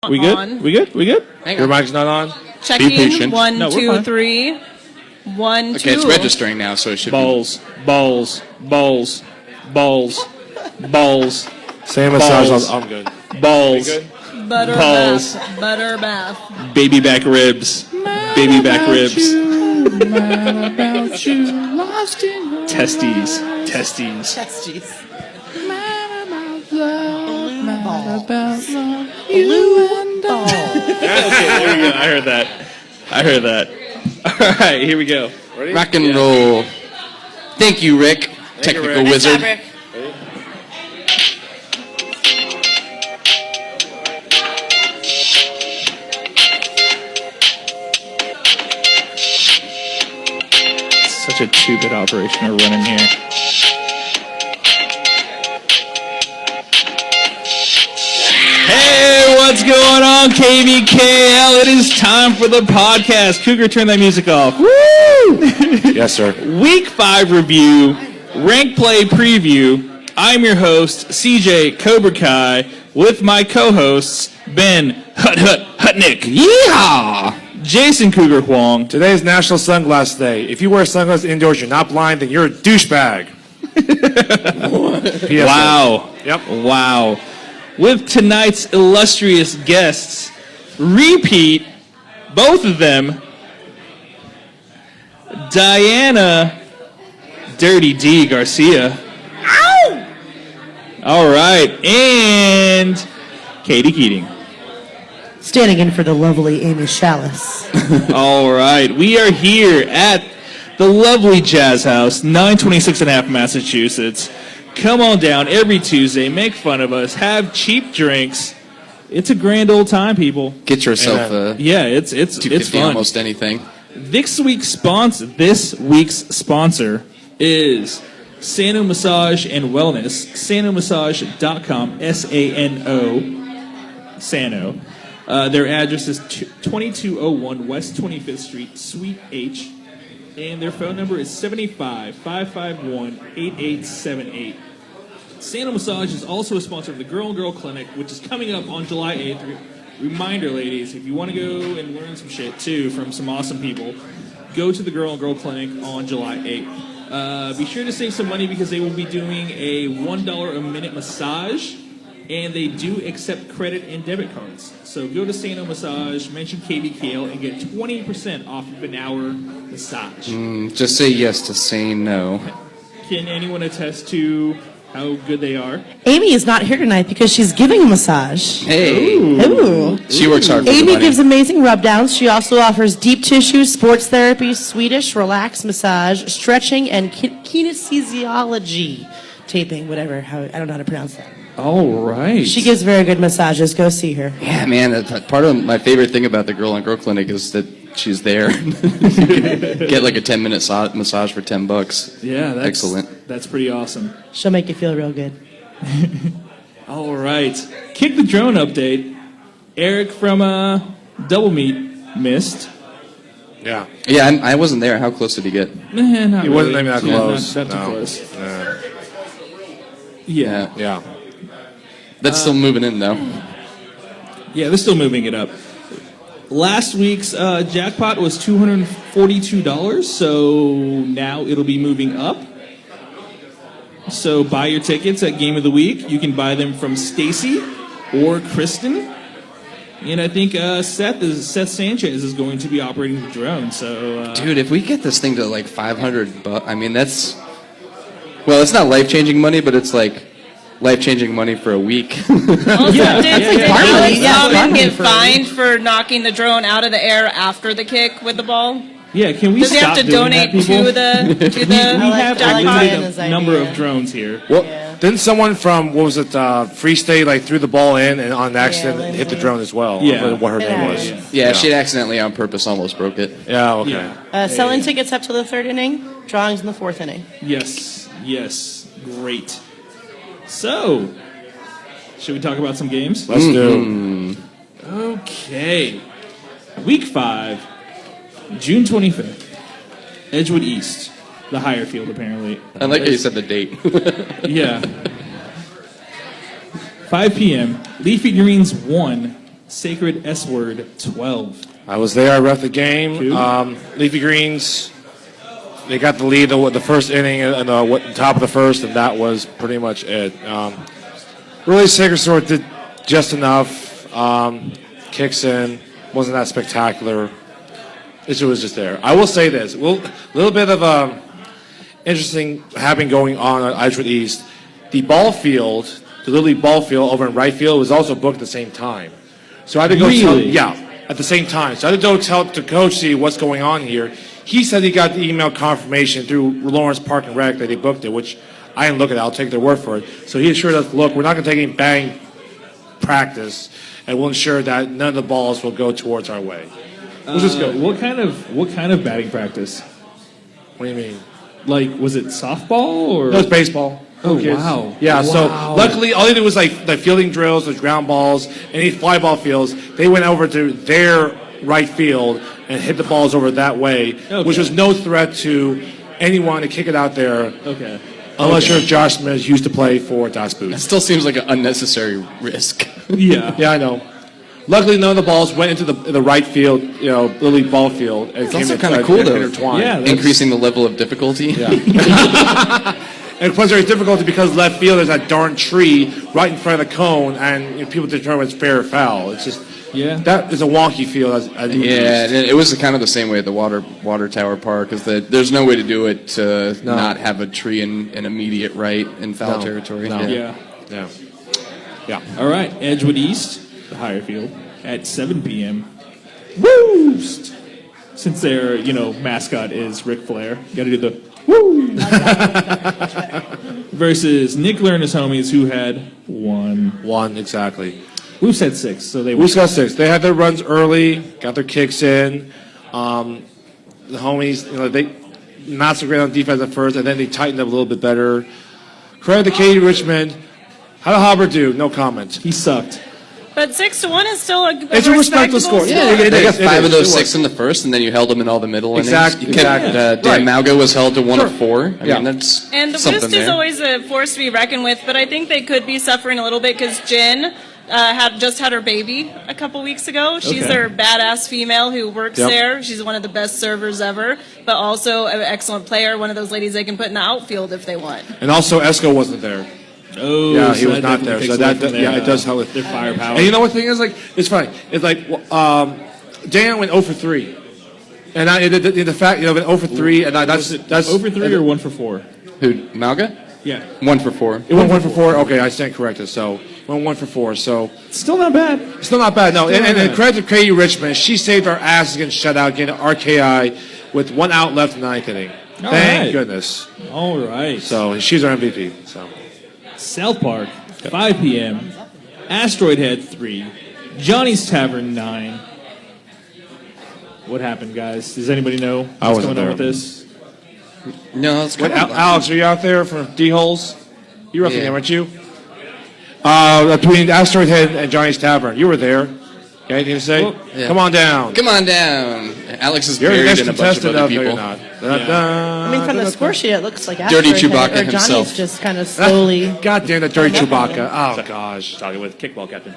We good? We good? We good? Your mic's not on? Checking. Be patient. 1, No, we're 2, fine. 3. 1, 2. Okay, it's registering now, so it should Balls, balls, balls, balls, balls, Same massage. Balls. I'm good. balls, Butter balls. bath. Butter bath. baby back ribs, baby back ribs, testes, testes. Testes. Okay, there we go. I heard that. I heard that. All right, here we go. be. Rock and roll. Thank you, Rick. Technical Rick. wizard. Such a 2-bit operation we're running here. Hey, what's going on, KBKL? It is time for the podcast. Cougar, turn that music off. Woo! Yes, sir. Week 5 review, rank play preview. I'm your host, CJ Cobra Kai, with my co-hosts, Ben Hutnick. Yeehaw! Jason Cougar Huang. Today is National Sunglass Day. If you wear sunglasses indoors, you're not blind, then you're a douchebag. PSA. Wow. Yep. Wow. With tonight's illustrious guests, repeat, both of them, Diana Dirty D Garcia. Ow! All right. And Katie Keating. Standing in for the lovely Amy Chalice. All right. We are here at the lovely Jazz House, 926 and a half Massachusetts. Come on down every Tuesday, make fun of us, have cheap drinks. It's a grand old time, people. Get yourself Yeah, it's 250 fun. almost anything. This week's sponsor is Sano Massage and Wellness. SanoMassage.com, SANO, Sano. Their address is 2201 West 25th Street, Suite H. And their phone number is 755518878. Sano Massage is also a sponsor of the Girl and Girl Clinic, which is coming up on July 8th. Reminder, ladies, if you want to go and learn some shit, too, from some awesome people, go to the Girl and Girl Clinic on July 8th. Be sure to save some money because they will be doing a $1 a minute massage, and they do accept credit and debit cards. So go to Sano Massage, mention KBKL, and get 20% off of an hour massage. Just say yes to saying no. Can anyone attest to how good they are? Amy is not here tonight because she's giving a massage. Hey. Ooh. She works hard for the Amy money. gives amazing rub downs. She also offers deep tissue, sports therapy, Swedish relax massage, stretching, and kinesiology taping, whatever. I don't know how to pronounce that. All right. She gives very good massages. Go see her. Yeah, man, part of my favorite thing about the Girl on Girl Clinic is that she's there. Get like a 10-minute massage for $10. Yeah, that's excellent. That's pretty awesome. She'll make you feel real good. All right. Kick the drone update. Eric from Double Meat missed. Yeah. Yeah, I wasn't there. How close did he get? Not He wasn't even that close. Not too No. close. Yeah. Yeah. That's still moving in, though. Yeah, they're still moving it up. Last week's jackpot was $242, so now it'll be moving up. So buy your tickets at Game of the Week. You can buy them from Stacy or Kristen. And I think Seth Sanchez is going to be operating the drone. So, Dude, if we get this thing to like $500, I mean, that's... Well, it's not life-changing money, but it's like life-changing money for a week. Also, did Alex Yeah, Ballin get for a fined for knocking the drone out of the air after the kick with the ball? yeah, can we Does he stop have to doing donate that, people? to the We have I like a Diana's limited number idea. of drones here. Well, didn't someone from, what was it, Free State, like threw the ball in and on accident Lynn hit the Lee. drone as well? Yeah. What her name was. Yeah, she accidentally on purpose almost broke it. Yeah, okay. Yeah. Selling tickets up to the 3rd inning, drawings in the 4th inning. Yes, great. So, should we talk about some games? Let's do. Okay. Week 5, June 25th. Edgewood East, the higher field, apparently. I like how you said the date. Yeah. 5 p.m. Leafy Greens 1, Sacred S Word 12. I was there. I ref the game. Cool. Leafy Greens, they got the lead in the first inning and the top of the first, and that was pretty much it. Really, Sacred Sword did just enough. Kicks in, wasn't that spectacular. It was just there. I will say this: a little bit of interesting happening going on at Edgewood East. The ball field, the Little League ball field over in right field, was also booked at the same time. So I had to go at the same time. So I had to go tell the coach, see what's going on here. He said he got the email confirmation through Lawrence Park and Rec that they booked it, which I didn't look at it. I'll take their word for it. So he assured us, look, we're not going to take any batting practice, and we'll ensure that none of the balls will go towards our way. Which is good. What kind of batting practice? What do you mean? Like, was it softball or? No, it's baseball. Oh, Kids. wow. Yeah, so Wow. luckily all they did was like fielding drills, those ground balls, any fly ball fields. They went over to their right field and hit the balls over that way, which was no threat to anyone to kick it out there. Okay. Unless you're Josh Smith, who used to play for Das Boots. That still seems like an unnecessary risk. Yeah. Yeah, I know. Luckily, none of the balls went into the right field, Little League ball field. And It's also kind of cool, though. Intertwined. Yeah, Increasing the level of difficulty. Yeah. And plus, there's difficulty because left field is that darn tree right in front of the cone, and people determine it's fair or foul. It's just that is a wonky field. And it was kind of the same way at the water tower park. Is that there's no way to do it to not have a tree in immediate right in foul territory. No. Yeah. All right, Edgewood East, the higher field, at 7 p.m. Woo! Since their mascot is Ric Flair, got to do the woo. Versus Nickler and his homies, who had one. Exactly. Woos had 6, so they Woos got 6. They had their runs early, got their kicks in. The homies, they not so great on defense at first, and then they tightened up a little bit better. Credit to Katie Richmond. How did Hobart do? No comment. He sucked. But 6-1 is still It's a respectable score. Yeah, they got 5 of those 6 in the first, and then you held them in all the middle innings. Exactly. Dan Malga was held to 1 of 4. I mean, that's And the something Boost there. is always a force to be reckoned with, but I think they could be suffering a little bit because Jen had her baby a couple weeks ago. She's their badass female who works there. She's one of the best servers ever, but also an excellent player, one of those ladies they can put in the outfield if they want. And also, Esco wasn't there. Oh, yeah, so he was that not there. So that it does help with their firepower. And you know what the thing is? Like, it's funny. It's like Dan went 0 for 3, and the fact went 0 for 3, and that's 0 for 3 or 1 for 4. Who, Malga? Yeah, 1 for 4. It went 1 for 4. Okay, I stand corrected. So went 1 for 4. So still not bad. Still not bad. No, and credit to Katie Richmond. She saved our asses against shutout, getting RKI with 1 out left in the 9th inning. Thank goodness. All right. So she's our MVP. So South Park, 5 p.m. Asteroid Head 3, Johnny's Tavern 9. What happened, guys? Does anybody know what's going on with this? No, it's What, Alex, are you out there from D-Holes? You were up there, weren't you? Between Asteroid Head and Johnny's Tavern. You were there. Got anything to say? Yeah. Come on down. Come on down. Alex is You're the buried next in a bunch of contestant other up. No, people. you're not. I mean, from the score sheet, it looks like Dirty Asteroid Chewbacca Head, or Johnny's himself. just kind of slowly. God damn that dirty Chewbacca. Oh, gosh. Talking with Kickball Captain.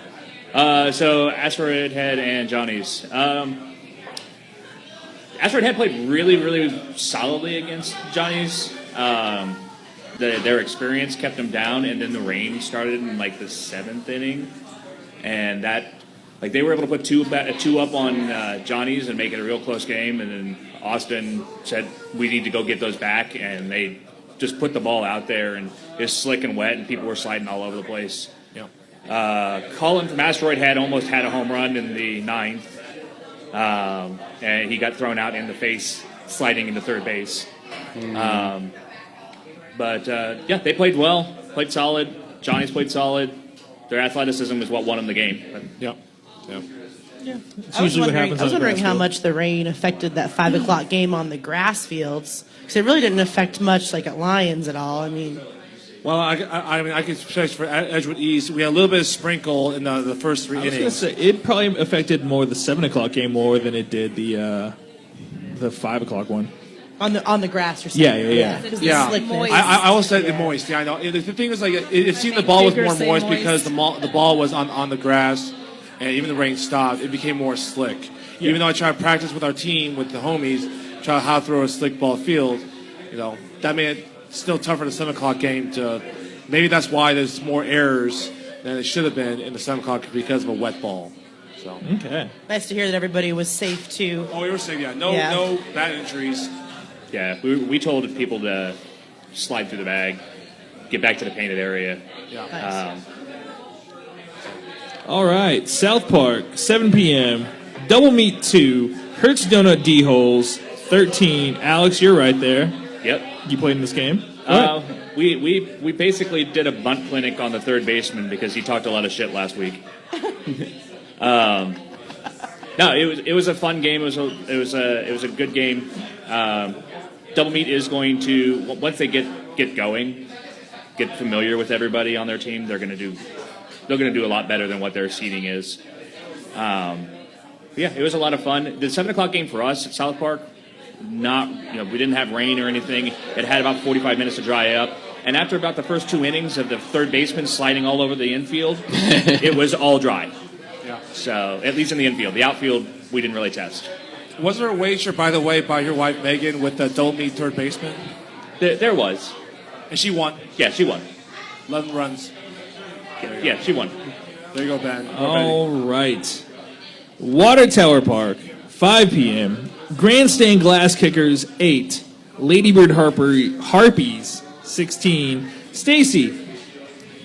So Asteroid Head and Johnny's. Asteroid Head played really, really solidly against Johnny's. Their experience kept them down, and then the rain started in like the 7th inning, and that they were able to put two up on Johnny's and make it a real close game. And then Austin said we need to go get those back, and they just put the ball out there, and it was slick and wet, and people were sliding all over the place. Colin from Asteroid Head almost had a home run in the 9th, and he got thrown out in the face sliding into third base. But they played well, played solid. Johnny's played solid. Their athleticism is what won them the game. It's usually what happens. I was on the wondering grass how field. much the rain affected that 5 o'clock game on the grass fields, because it really didn't affect much, like at Lions at all. I mean, Well, I mean, I can say for Edgewood East, we had a little bit of sprinkle in the first 3 I was innings. gonna say it probably affected more the 7 o'clock game more than it did the 5 o'clock one. on the grass or something. Yeah. Because Yeah, the slickness. I will say it moist. Yeah, I know. The thing is, like, it seemed the ball was bigger more say moist moist. because the ball was on the grass. and even the rain stopped, it became more slick. Even though I tried to practice with our team, with the homies, try how to throw a slick ball field, that made it still tougher in the 7 o'clock game. Maybe that's why there's more errors than it should have been in the 7 o'clock because of a wet ball. So. Okay. Nice to hear that everybody was safe too. Oh, we were safe. Yeah. No bad injuries. Yeah, we told people to slide through the bag, get back to the painted area. Yeah. All right, South Park, 7 p.m. Double Meat 2, Hertz Donut D-Holes, 13. Alex, you're right there. Yep. You played in this game? We basically did a bunt clinic on the third baseman because he talked a lot of shit last week. No, it was a fun game. It was a good game. Double Meat is going to, once they get going, get familiar with everybody on their team, they're going to do a lot better than what their seeding is. Yeah, it was a lot of fun. The 7 o'clock game for us at South Park, we didn't have rain or anything. It had about 45 minutes to dry up. And after about the first 2 innings of the third baseman sliding all over the infield, it was all dry. Yeah. So, at least in the infield. The outfield, we didn't really test. Was there a wager, by the way, by your wife Megan with the Double Meat third baseman? There was. And she won. Yeah, she won. 11 runs. Yeah, she won. There you go, Ben. All right. Water Tower Park, 5 p.m. Grandstand Glass Kickers, 8. Ladybird Harpies, 16. Stacy,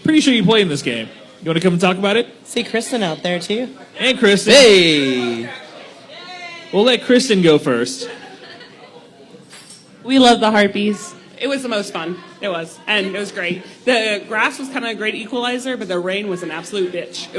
pretty sure you played in this game. You want to come and talk about it? See Kristen out there too. And Kristen. Hey! We'll let Kristen go first. We love the Harpies. It was the most fun. It was. And it was great. The grass was kind of a great equalizer, but the rain was an absolute bitch.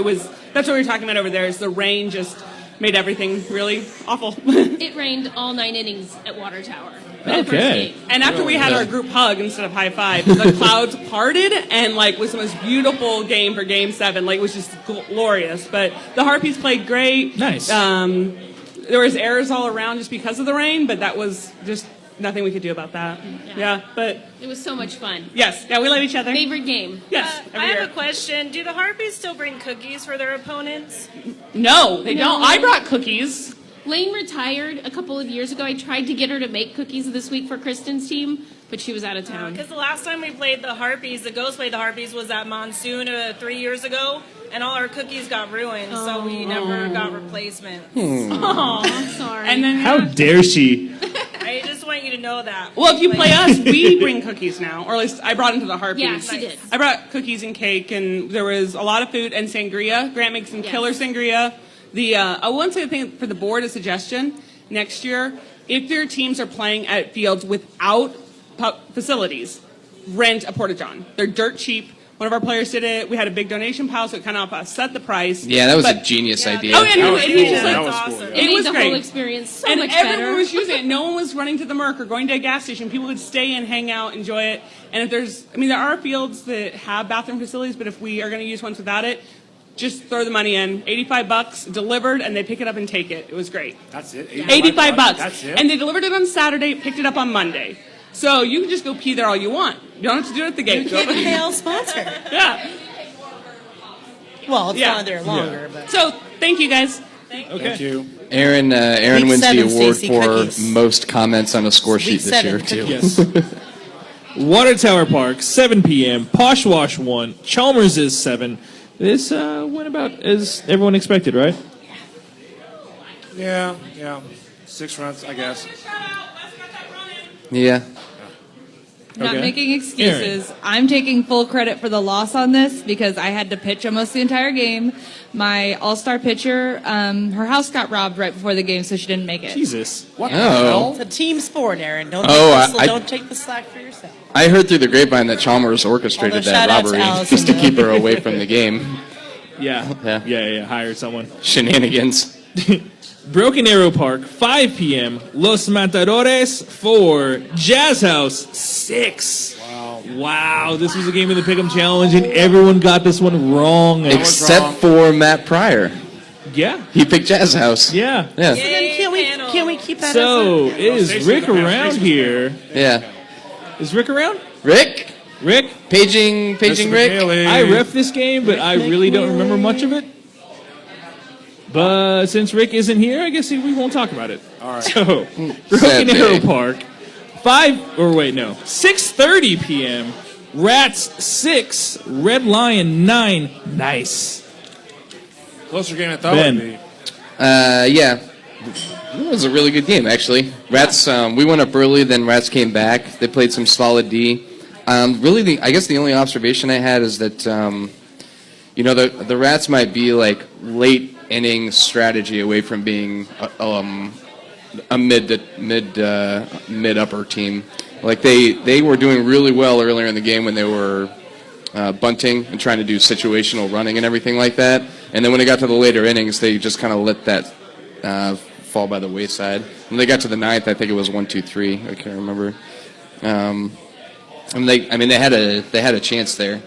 That's what we were talking about over there, is the rain just made everything really awful. It rained all 9 innings at Water Tower. Okay. And after we had our group hug instead of high five, the clouds parted and was the most beautiful game for Game 7. It was just glorious. But the Harpies played great. Nice. There was errors all around just because of the rain, but that was just nothing we could do about that. Yeah, but it was so much fun. Yes, yeah, we love each other. Favorite game? Yes. I have a question. Do the Harpies still bring cookies for their opponents? No, they don't. I brought cookies. Lane retired a couple of years ago. I tried to get her to make cookies this week for Kristen's team, but she was out of town. Because the last time we played the Harpies, the Ghost played the Harpies, was at Monsoon 3 years ago, and all our cookies got ruined, so we never got replacements. Oh, I'm sorry. And then How dare she? I just want you to know that. well, if you play us, we bring cookies now, or at least I brought them to the Harpies. Yeah, she did. I brought cookies and cake, and there was a lot of food and sangria. Grant makes some killer sangria. I want to say a thing for the board, a suggestion. Next year, if your teams are playing at fields without facilities, rent a porta-john. They're dirt cheap. One of our players did it. We had a big donation pile, so it kind of set the price. Yeah, that was a genius idea. Oh, and he just That was cool. It it made was the great. whole experience so And much everyone better. was using it. No one was running to the Merc or going to a gas station. People would stay and hang out, enjoy it. And if there are fields that have bathroom facilities, but if we are going to use ones without it, just throw the money in. $85 delivered, and they pick it up and take it. It was great. That's it? $85. That's it? And they delivered it on Saturday, picked it up on Monday. So you can just go pee there all you want. You don't have to do it at the gate. Give a hail sponsor. Yeah. Well, it's Yeah. not there longer, but So thank you guys. Thank you. Aaron Week wins the 7, award Stacey, for cookies. most comments on a score sheet Week this year 7, too. Yes. Water Tower Park, 7 p.m. Poshwash 1. Chalmers is 7. This went about as everyone expected, right? Yeah. 6 runs, I guess. Yeah. Not Okay. making excuses. I'm taking full credit for the loss on this because I had to pitch almost the entire game. My all-star pitcher, her house got robbed right before the game, so she didn't make it. Jesus. What the Oh. hell? it's a team sport, Aaron. Don't, don't take the slack for yourself. I heard through the grapevine that Chalmers orchestrated Although that shout out to robbery Allison, just to though. keep her away from the game. Yeah. Hired someone. Shenanigans. Broken Arrow Park, 5 p.m. Los Matadores 4. Jazz House 6. Wow. This was a game of the Pick'em Challenge, and everyone got this one wrong. Except for Matt Pryor. Yeah. He picked Jazz House. Yeah. Yeah. And then can we keep that So, as is Rick around here? Yeah. Is Rick around? Rick? Rick? Paging Mr. Rick? McNeely. I ref this game, but I really don't remember much of it. But since Rick isn't here, I guess we won't talk about it. All right. So, Sad Broken day. Arrow Park, 6:30 p.m. Rats 6, Red Lion 9. Nice. Closer game than I thought Ben. it would be. Yeah. It was a really good game, actually. Rats, we went up early, then Rats came back. They played some solid D. Really, I guess the only observation I had is that, the Rats might be like late inning strategy away from being a mid upper team. Like they were doing really well earlier in the game when they were bunting and trying to do situational running and everything like that. And then when it got to the later innings, they just kind of let that fall by the wayside. When they got to the ninth, I think it was 1-2-3. I can't remember. They had a chance there,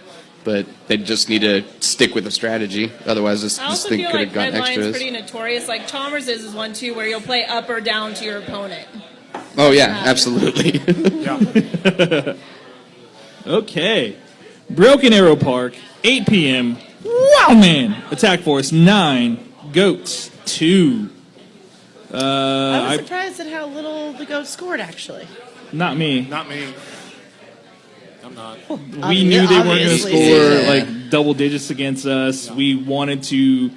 but they just need to stick with the strategy. Otherwise, this also thing feel could like have gotten Red Lion's extras. pretty notorious. Like Chalmers is one too, where you'll play up or down to your opponent. Oh yeah, absolutely. Yeah. Okay. Broken Arrow Park, 8 p.m. Wow, man. Attack Force 9, Goats 2. I was surprised at how little the Goats scored, actually. Not me. Not me. I'm not. We knew they weren't going to Obviously. score Yeah. like double digits against us. We wanted to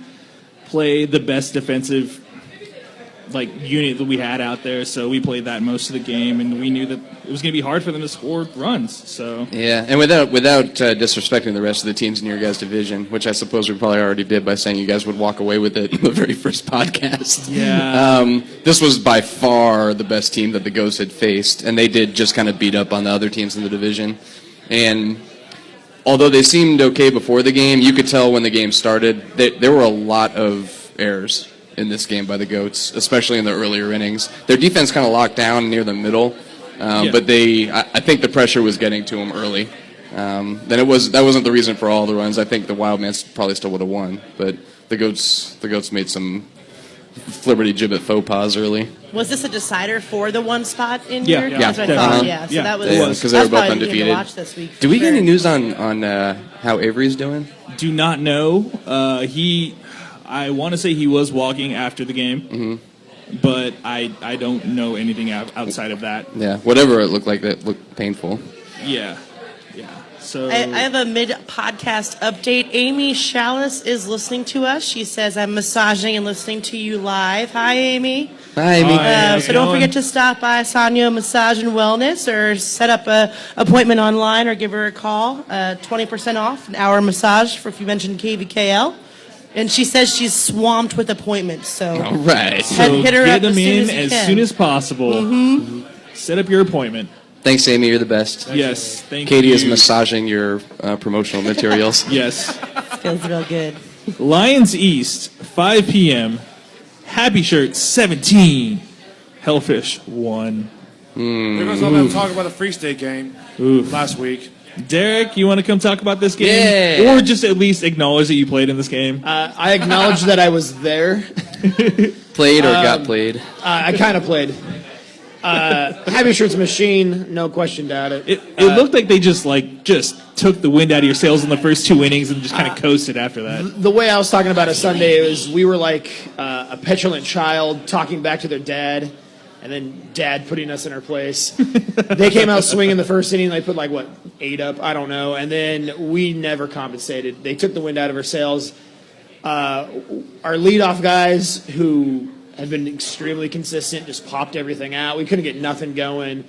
play the best defensive unit that we had out there, so we played that most of the game, and we knew that it was going to be hard for them to score runs. So Yeah, and without disrespecting the rest of the teams in your guys' division, which I suppose we probably already did by saying you guys would walk away with it in the very first podcast. Yeah. This was by far the best team that the Ghosts had faced, and they did just kind of beat up on the other teams in the division. And although they seemed okay before the game, you could tell when the game started there were a lot of errors in this game by the Goats, especially in the earlier innings. Their defense kind of locked down near the middle, but I think the pressure was getting to them early. Then that wasn't the reason for all the runs. I think the Wildmans probably still would have won, but the Goats made some flibberty gibbet faux pas early. Was this a decider for the one spot in Yeah. here? Yeah, That's what I thought. definitely. Yeah, so Yeah, that was it was, because they were that's both probably the game to undefeated. watch this week, for Did we get sure. any news on how Avery's doing? do not know. I want to say he was walking after the game, but I don't know anything outside of that. Yeah, whatever it looked like, that looked painful. Yeah. So I have a mid-podcast update. Amy Chalice is listening to us. She says, I'm massaging and listening to you live. Hi, Amy. Hi, Amy. Hi. So don't forget to stop by Sanyo Massage and Wellness or set up an appointment online or give her a call. 20% off, an hour massage for if you mentioned KVKL. And she says she's swamped with appointments. So All right. hit her get up them as soon in as you as can. soon as possible. Set up your appointment. Thanks, Amy. You're the best. Yes, thank Katie you. is massaging your promotional materials. Yes. Feels real good. Lions East, 5 p.m. Happy Shirt 17, Hellfish 1. There goes all that talk about the Free State game last week. Derek, you want to come talk about this game? Yeah. Or just at least acknowledge that you played in this game? I acknowledge that I was there. Played or got played? I kind of played. Happy Shirt's a machine, no question about it. It looked like they just took the wind out of your sails in the first 2 innings and just kind of coasted after that. The way I was talking about it Sunday was we were like a petulant child talking back to their dad, and then dad putting us in our place. They came out swinging the first inning. They put 8 up, I don't know, and then we never compensated. They took the wind out of our sails. Our leadoff guys who have been extremely consistent, just popped everything out. We couldn't get nothing going.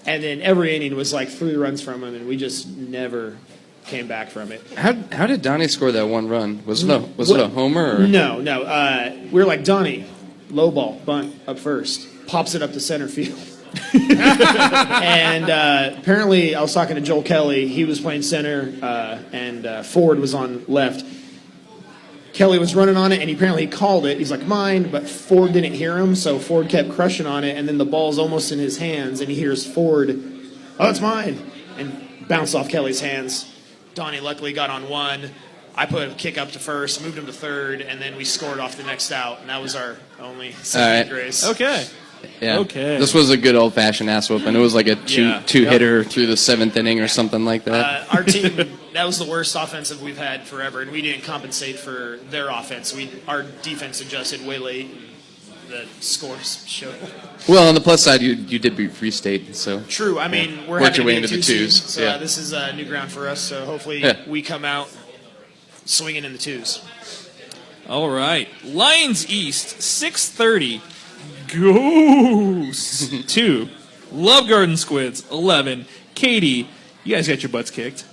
And then every inning was 3 runs from them, and we just never came back from it. How did Donnie score that one run? Was it a homer? Or? No. We were like, Donnie, low ball, bunt up first. Pops it up to center field. And apparently I was talking to Joel Kelly. He was playing center, and Ford was on left. Kelly was running on it, and apparently he called it. He's like, mine, but Ford didn't hear him, so Ford kept crushing on it, and then the ball's almost in his hands, and he hears Ford, oh, it's mine, and bounced off Kelly's hands. Donnie luckily got on one. I put a kick up to first, moved him to third, and then we scored off the next out, and that was our only saving grace. Okay. Yeah. Okay. This was a good old-fashioned ass whooping. It was like a Yeah. two-hitter through the 7th inning or something like that. Our team, that was the worst offensive we've had forever, and we didn't compensate for their offense. Our defense adjusted way late. The scores showed. Well, on the plus side, you did beat Free State, so. True. I mean, we're Worked having your way to be into the a 2 twos, seed, so yeah. this is new ground for us. So hopefully we come out swinging in the 2s. All right. Lions East, 6:30. Goose 2. Love Garden Squids, 11. Katie, you guys got your butts kicked.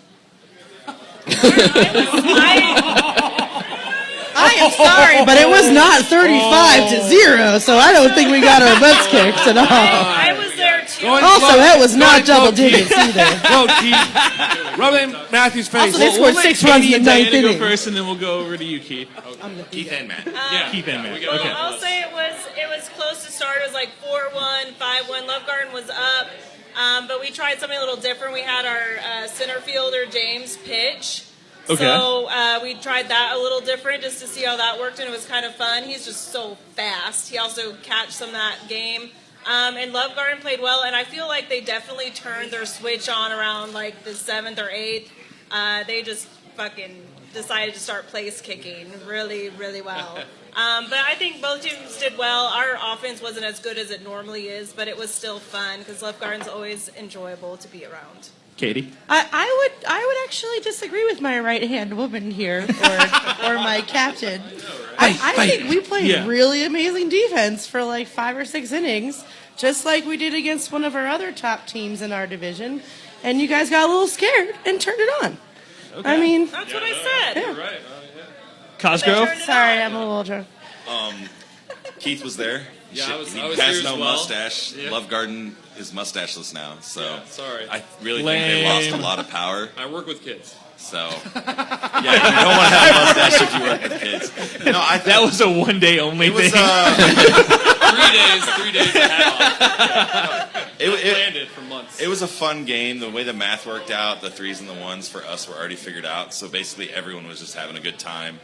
I am sorry, but it was not 35-0, so I don't think we got our butts kicked at all. I was there too. Also, that was not double digits either. Go, Keith. Rub it in Matthew's face. Also, they scored 6 runs in the Katie and ninth Diana go inning. first, and then we'll go over to you, Keith. Keith and Matt. Keith and Matt. Well, Okay. I'll say it was close to start. It was like 4-1, 5-1. Love Garden was up, but we tried something a little different. We had our center fielder James pitch. Okay. So we tried that a little different just to see how that worked, and it was kind of fun. He's just so fast. He also catched some of that game. And Love Garden played well, and I feel like they definitely turned their switch on around like the 7th or 8th. They just fucking decided to start place kicking really, really well. But I think both teams did well. Our offense wasn't as good as it normally is, but it was still fun because Love Garden's always enjoyable to be around. Katie. I would actually disagree with my right hand woman here, or my captain. I think we played really amazing defense for like 5 or 6 innings, just like we did against one of our other top teams in our division. And you guys got a little scared and turned it on. Okay. I mean, That's what I said. You're right. Cosgrove. Sorry, I'm a little drunk. Keith was there. Yeah, I was he there has as no well. mustache. Yeah. Love Garden is mustacheless now, so sorry. I really think they lost a lot of power. I work with kids. So yeah, you don't want to have a mustache if you work with kids. No, That was a one-day only it was. thing. 3 days I had off. It planned it for months. It was a fun game. The way the math worked out, the 3s and the 1s for us were already figured out. So basically, everyone was just having a good time,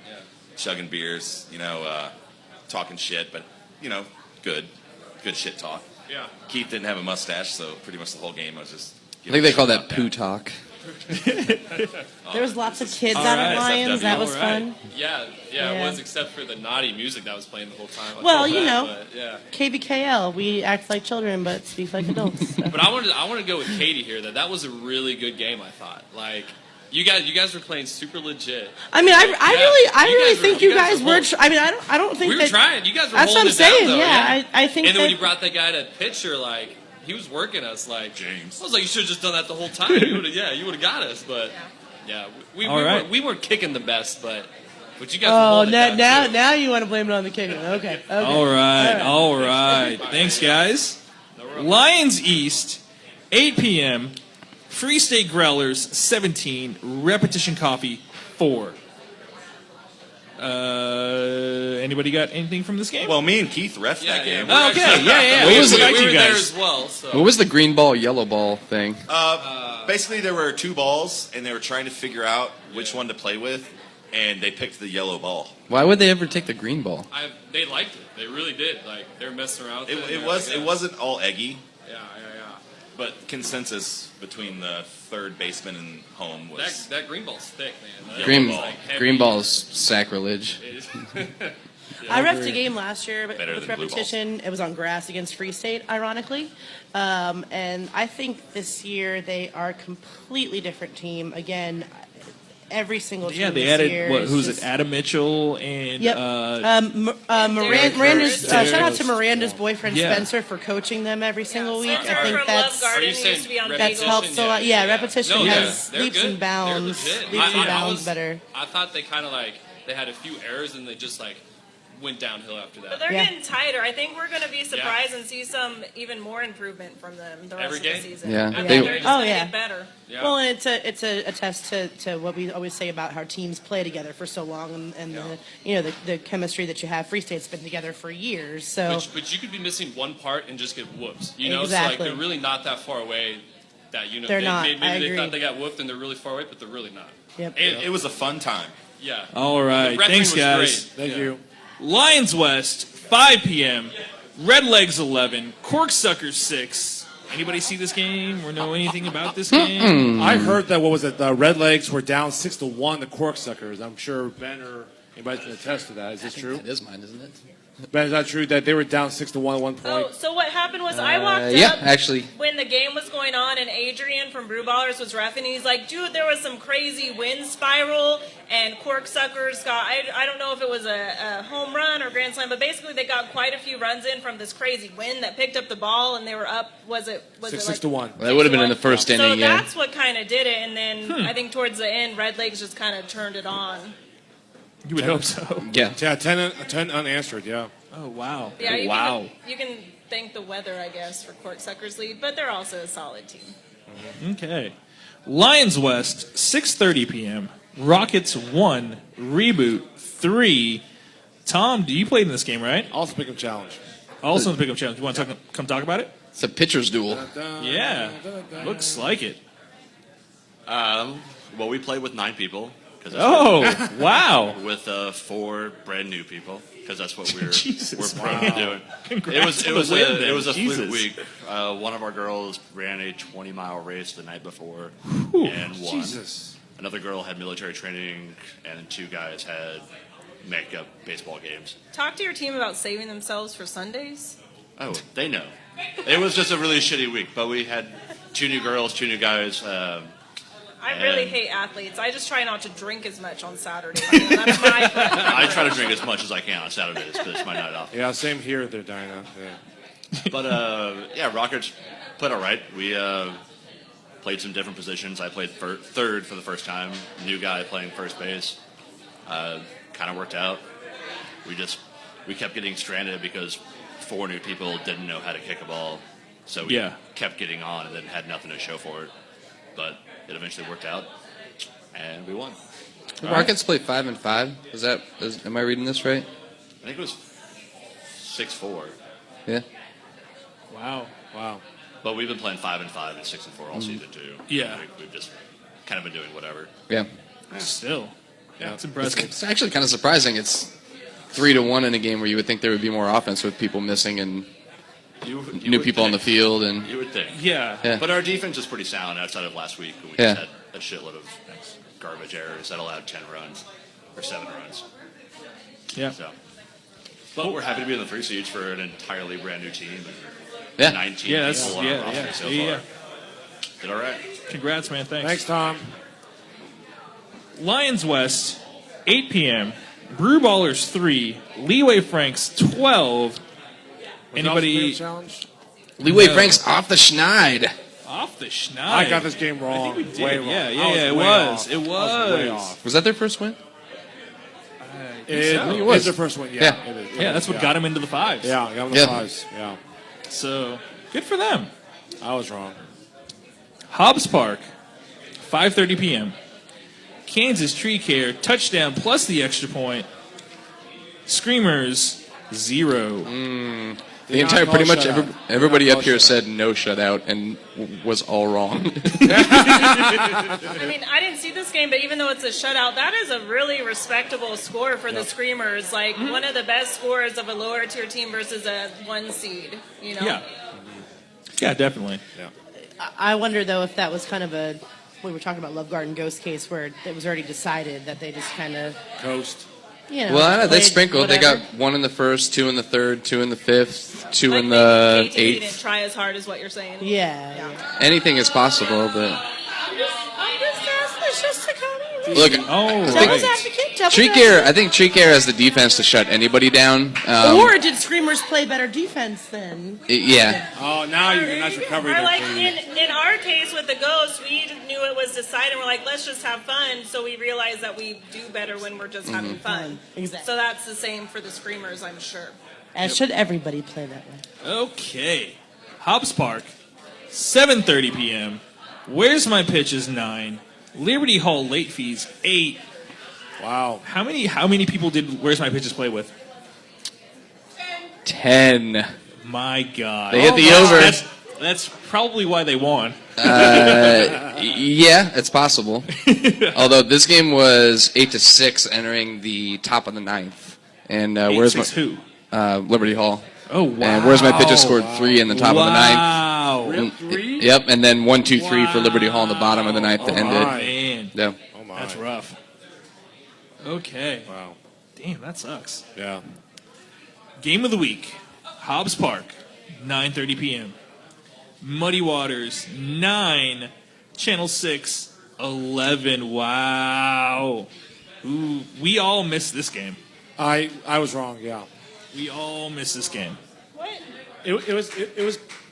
chugging beers, talking shit, but good shit talk. Yeah. Keith didn't have a mustache, so pretty much the whole game I was just. I think they call that poo talk. There was lots of kids All out right. at Lions. That was All right. fun. Yeah, Yeah. it was, except for the naughty music that was playing the whole time. I Well, feel you bad, know. but, yeah. KBKL, we act like children but speak like adults. So. But I want to go with Katie here. That was a really good game. I thought. Like you guys were playing super legit. I mean, I really think you guys were. were. I mean, I don't think We were that, trying. You guys were That's what holding I'm it down, saying. though, Yeah, I think. And then when that, you brought that guy to pitcher, like he was working us, like James. I was like, you should have just done that the whole time. You would have got us. But yeah, we right. weren't kicking the best, but you guys. Oh, were holding it down, too. now you want to blame it on the kicking. Okay. All right. Thanks, guys. Lions East, 8 p.m. Free State Growlers, 17. Repetition Coffee, 4. Anybody got anything from this game? Well, me and Keith refed that game. Oh, okay. Yeah. What was We'll it? get back to We you were there guys. as well. So. What was the green ball, yellow ball thing? Basically, there were 2 balls, and they were trying to figure out which one to play with, and they picked the yellow ball. Why would they ever take the green ball? They liked it. They really did. Like they were messing around with it. It wasn't all eggy, Yeah. but consensus between the third baseman and home was That green ball's thick, man. That Green was, like, heavy. green ball's sacrilege. I refed a game last year but Better with than blue repetition. It was on grass against Free State, ironically. And I think this year they are a completely different team. Again, every single team Yeah, they this added, year what, is who's just- it? Adam Mitchell and Yep. Miranda's, shout out to Miranda's boyfriend Yeah. Spencer for coaching them every single week. Spencer I think from that's Love Garden Are you saying used to be on that's Bagel. helped a lot. Yeah, repetition No, has they're leaps good. and bounds, They're legit. leaps and I bounds was- better. I thought they kind of they had a few errors and they just went downhill after that. But they're Yeah. getting tighter. I think we're going to be surprised and see some even more improvement from them the rest Every of the game? season. Yeah. I think They- they're just Oh, going to yeah. get better. Yeah. Well, and it's a test to what we always say about how teams play together for so long, and the chemistry that you have. Free State's been together for years, so But you could be missing one part and just get whooped. You know, Exactly. so they're really not that far away. That They're not. Maybe I they agree. thought they got whooped and they're really far away, but they're really not. yep. It was a fun time. Yeah. All right. The refereeing Thanks, was guys. great. Thank you. Lions West, 5 p.m. Red Legs, 11. Corksuckers, 6. Anybody see this game or know anything about this game? I heard that, the Red Legs were down 6-1, the Corksuckers. I'm sure Ben or anybody can attest to that. Is this true? It is mine, isn't it? Ben, is that true that they were down 6-1 at one point? Oh, so what happened was I walked yeah, up actually. when the game was going on, and Adrian from Brew Ballers was reffing. And he's like, dude, there was some crazy wind spiral, and Corksuckers got, I don't know if it was a home run or grand slam, but basically they got quite a few runs in from this crazy wind that picked up the ball, and they were up, was it 6-1. Well, that would have been in the first so inning, yeah. that's what kind of did it, and then I think towards the end, Red Legs just kind of turned it on. You would hope so. Yeah. Yeah, 10 unanswered, yeah. Oh, wow. Yeah, you wow. can thank the weather, I guess, for Corksuckers lead, but they're also a solid team. Okay. Lions West, 6:30 p.m. Rockets 1, Reboot 3. Tom, you played in this game, right? Also Pick'em Challenge. Also in the Pick'em Challenge. You want to come talk about it? It's a pitcher's duel. Yeah. Looks like it. Well, we played with 9 people. Oh, wow. With 4 brand new people, because that's what we're Jesus, planning on doing. Congrats It was on the win, it was a Jesus. fluke week. One of our girls ran a 20-mile race the night before and won. Jesus. Another girl had military training, and 2 guys had makeup baseball games. Talk to your team about saving themselves for Sundays. Oh, they know. It was just a really shitty week, but we had 2 new girls, 2 new guys. I really hate athletes. I just try not to drink as much on Saturdays. That's my I try to drink as much as I can on Saturdays, but it's my night off. Yeah, same here there, Dinah. Yeah. But, yeah, Rockets played all right. We played some different positions. I played third for the first time. New guy playing first base. Kind of worked out. We kept getting stranded because 4 new people didn't know how to kick a ball. So we kept getting on and then had nothing to show for it. But it eventually worked out, and we won. The Rockets play 5-5. Am I reading this right? I think it was 6-4. Yeah. Wow. But we've been playing 5-5 and 6-4 all season too. Yeah. We've just kind of been doing whatever. Yeah. Still. Yeah, it's impressive. It's actually kind of surprising. It's 3-1 in a game where you would think there would be more offense with people missing and new people on the field. And you would think. Yeah. But our defense is pretty sound outside of last week. We just had a shitload of garbage errors that allowed 10 runs or 7 runs. Yeah. So, but we're happy to be in the 3 seeds for an entirely brand new team. Yeah. 19 Yeah, people on our roster so far. Did all right. Congrats, man. Thanks. Thanks, Tom. Lions West, 8 p.m. Brew Ballers 3, Leeway Franks 12. Anybody? Leeway Franks off the schneid. Off the schneid. I got this game wrong. I think we did. Way wrong. Yeah, I it way was. off. It I was way off. Was that their first win? It was was their first one. Yeah. Yeah. It is. Yeah, that's what got him into the 5s. Yeah, got them the 5s. Yeah. So, good for them. I was wrong. Hobbs Park, 5:30 p.m. Kansas Tree Care, touchdown plus the extra point. Screamers, 0. The entire, pretty much everybody up here said no shutout and was all wrong. I mean, I didn't see this game, but even though it's a shutout, that is a really respectable score for the Screamers. Like, one of the best scores of a lower tier team versus a 1 seed, you know? Yeah, definitely. Yeah. I wonder, though, if that was kind of we were talking about Love Garden Ghost case where it was already decided that they just kind of, Coast. you know. Well, I know, they played sprinkled. whatever. They got 1 in the first, 2 in the third, 2 in the fifth, 2 Like in the maybe KTV didn't eighth. try as hard as what you're saying. Yeah. Anything is possible, but I'm just asking. It's just a comment. look. Devil's advocate. Tree Care. I think Tree Care has the defense to shut anybody down. Or did Screamers play better defense then? Yeah. Oh, now you can nice recovery. Or like in our case with the Ghost, we knew it was decided. We're like, let's just have fun. So we realized that we do better when we're just having fun. Exactly. So that's the same for the Screamers, I'm sure. As should everybody play that way. Okay. Hobbs Park, 7:30 p.m. Where's My Pitch is 9. Liberty Hall late fees 8. Wow. How many people did Where's My Pitches play with? 10. My God. They hit the over. That's probably why they won. Yeah, it's possible. Although this game was 8-6 entering the top of the 9th. And Where's My who? Liberty Hall. Oh, wow. And Where's My Pitches scored 3 in the top of the 9th. Yep, and then 1, 2, 3 for Liberty Hall in the bottom of the ninth to end it. Man. Yeah. Oh my. That's rough. Okay. Wow. Damn, that sucks. Yeah. Game of the week. Hobbs Park, 9:30 p.m. Muddy Waters, 9. Channel 6, 11. Wow. Ooh, we all missed this game. I was wrong. Yeah. We all missed this game. What? It was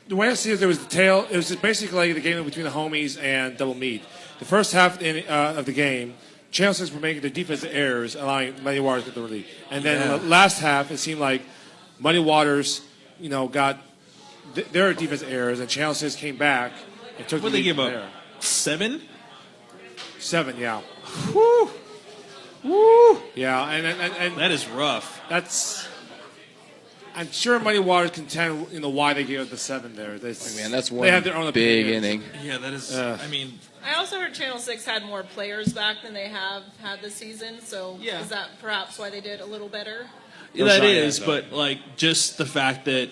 the way I see it. There was the tail. It was just basically the game between the homies and Double Meat. The first half of the game, Channel 6 were making the defensive errors, allowing Muddy Waters to get the lead. And then the last half, it seemed like Muddy Waters, got their defensive errors, and Channel 6 came back and took What the did they lead give from up? there. 7? 7, yeah. Woo! Woo! Yeah, and That is rough. that's. I'm sure Muddy Waters contend, why they gave up the 7 there. Man, that's one they have their own big opinions. inning. Yeah, that is. I also heard Channel 6 had more players back than they have had this season, so Yeah. is that perhaps why they did a little better? That is, but just the fact that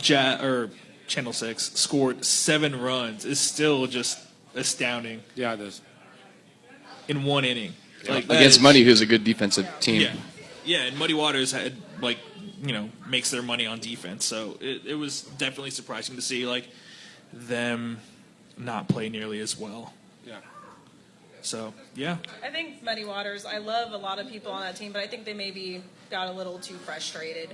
Channel 6 scored 7 runs is still just astounding. Yeah, it is. In one inning. That Against is- Muddy, who's a good defensive team. Yeah. Yeah, and Muddy Waters had, makes their money on defense. So it was definitely surprising to see, them not play nearly as well. Yeah. So, yeah. I think Muddy Waters, I love a lot of people on that team, but I think they maybe got a little too frustrated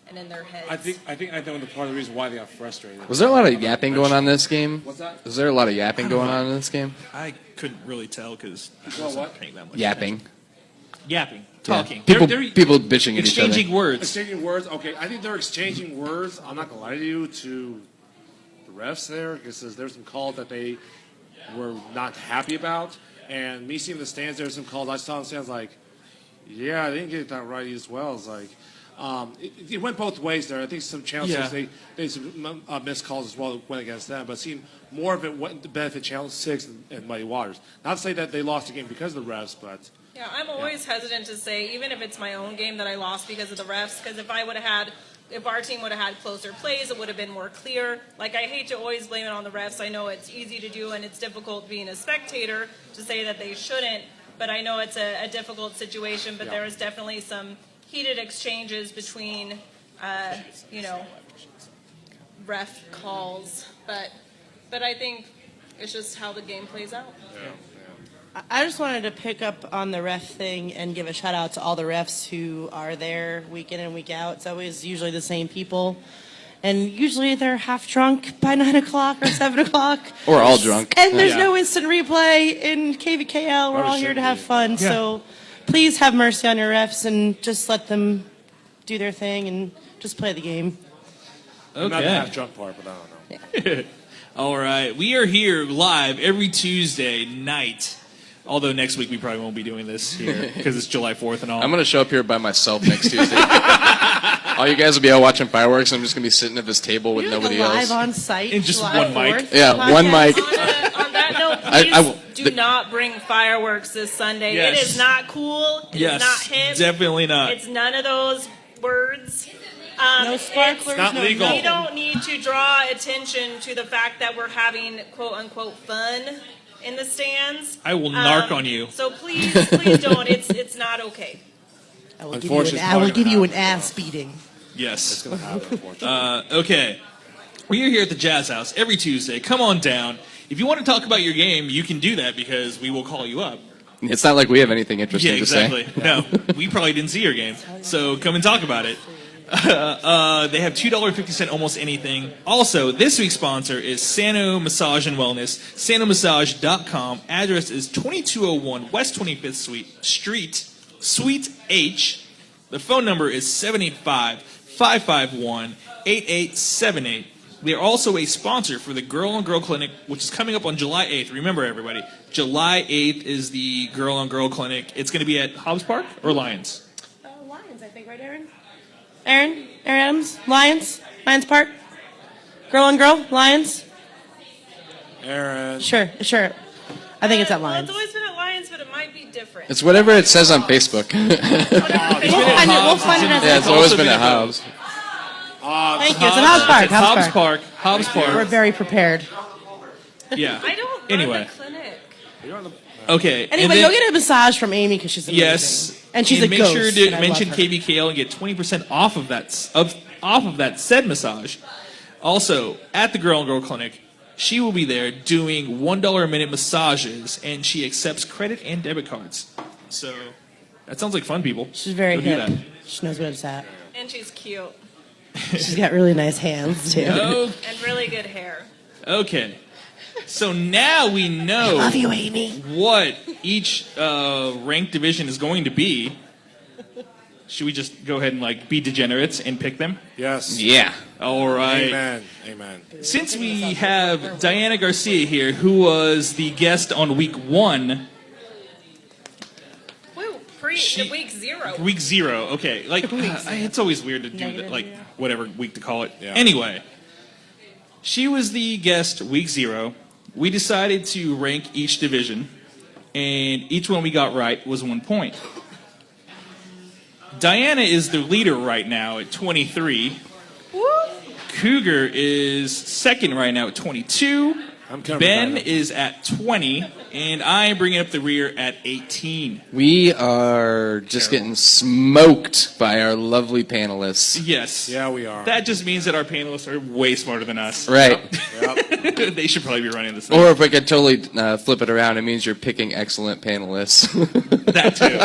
and in their heads. I think part of the reason why they got frustrated. Was there a lot of yapping going on this game? What's that? Was there a lot of yapping going on in this game? I couldn't really tell because I Well, wasn't what? paying that much Yapping. attention. Yapping. Yeah. Talking. People They're bitching at each other. exchanging words. Exchanging words. Okay, I think they're exchanging words. I'm not gonna lie to you, to the refs there, because there's some calls that they were not happy about, and me seeing the stands, there's some calls I saw in the stands like, yeah, they didn't get that right as well. It's like it went both ways there. I think some Channel 6 they some missed calls as well that went against them, but it seemed more of it went to benefit Channel 6 and Muddy Waters. Not to say that they lost the game because of the refs, but. Yeah, I'm always hesitant to say, even if it's my own game, that I lost because of the refs. Because if our team would have had closer plays, it would have been more clear. I hate to always blame it on the refs. I know it's easy to do, and it's difficult being a spectator to say that they shouldn't. But I know it's a difficult situation. But there was definitely some heated exchanges between, ref calls. But I think it's just how the game plays out. Yeah. I just wanted to pick up on the ref thing and give a shout out to all the refs who are there week in and week out. It's always usually the same people. And usually they're half drunk by 9 o'clock or 7 o'clock. Or all drunk. And there's no instant replay in KVKL. We're all here to have fun. Yeah. So please have mercy on your refs and just let them do their thing and just play the game. Okay. Not the half drunk part, but I don't know. All right. We are here live every Tuesday night. Although next week we probably won't be doing this here because it's July 4th and all. I'm going to show up here by myself next Tuesday. All you guys will be out watching fireworks, and I'm just going to be sitting at this table with nobody else. Live on site. And just July one mic. 4th Yeah, one mic. On that note, please do not bring fireworks this Sunday. Yes. It is not cool. It is not hip. Definitely not. It's none of those words. No sparklers. not no legal. We don't need to draw attention to the fact that we're having quote unquote fun in the stands. I will narc on you. So please don't. It's not okay. I will give you an ass beating. Yes. It's going to happen, unfortunately. Okay. We are here at the Jazz House every Tuesday. Come on down. If you want to talk about your game, you can do that because we will call you up. It's not like we have anything interesting to say. Yeah, exactly. No, we probably didn't see your game. So come and talk about it. They have $2.50 almost anything. Also, this week's sponsor is Sano Massage and Wellness. SanoMassage.com. Address is 2201 West 25th Street, Suite H. The phone number is 785-551-8878. They are also a sponsor for the Girl on Girl Clinic, which is coming up on July 8th. Remember, everybody, July 8th is the Girl on Girl Clinic. It's going to be at Hobbs Park or Lions? Lions, I think, right, Aaron? Aaron Adams? Lions Park? Girl on girl? Lions? Aaron. Sure. I think it's at Well, Lions. it's always been at Lions, but it might be different. It's whatever it says on Facebook. We'll find it as Yeah, it's always been at Hobbs. Thank you. It's at Hobbs Park. Hobbs Park. We're very prepared. Yeah. I don't run Anyway. the clinic. Okay. Anyway, and then- you'll get a massage from Amy because she's amazing. Yes. And she's a make ghost. sure to and I mention love her. KBKL and get 20% off of that said massage. Also, at the Girl and Girl Clinic, she will be there doing $1 a minute massages, and she accepts credit and debit cards. So that sounds like fun, people. She's very Go do hip. that. She knows what it's at. And she's cute. She's got really nice hands, too. Oh, And really good hair. okay. So now we know Love you, Amy. what each ranked division is going to be. Should we just go ahead and be degenerates and pick them? Yes. Yeah. All right. Amen. Since we have Diana Garcia here, who was the guest on week 1. Woo, the week 0. Week 0, okay. It's always weird to do that, whatever week to call it. Yeah. Anyway, she was the guest week 0. We decided to rank each division, and each one we got right was 1 point. Diana is the leader right now at 23. Woo. Cougar is second right now at 22. Ben is at 20, and I am bringing up the rear at 18. We are just getting smoked by our lovely panelists. Yes. Yeah, we are. That just means that our panelists are way smarter than us. Right. Yep. They should probably be running this thing. Or if I could totally flip it around, it means you're picking excellent panelists. That too.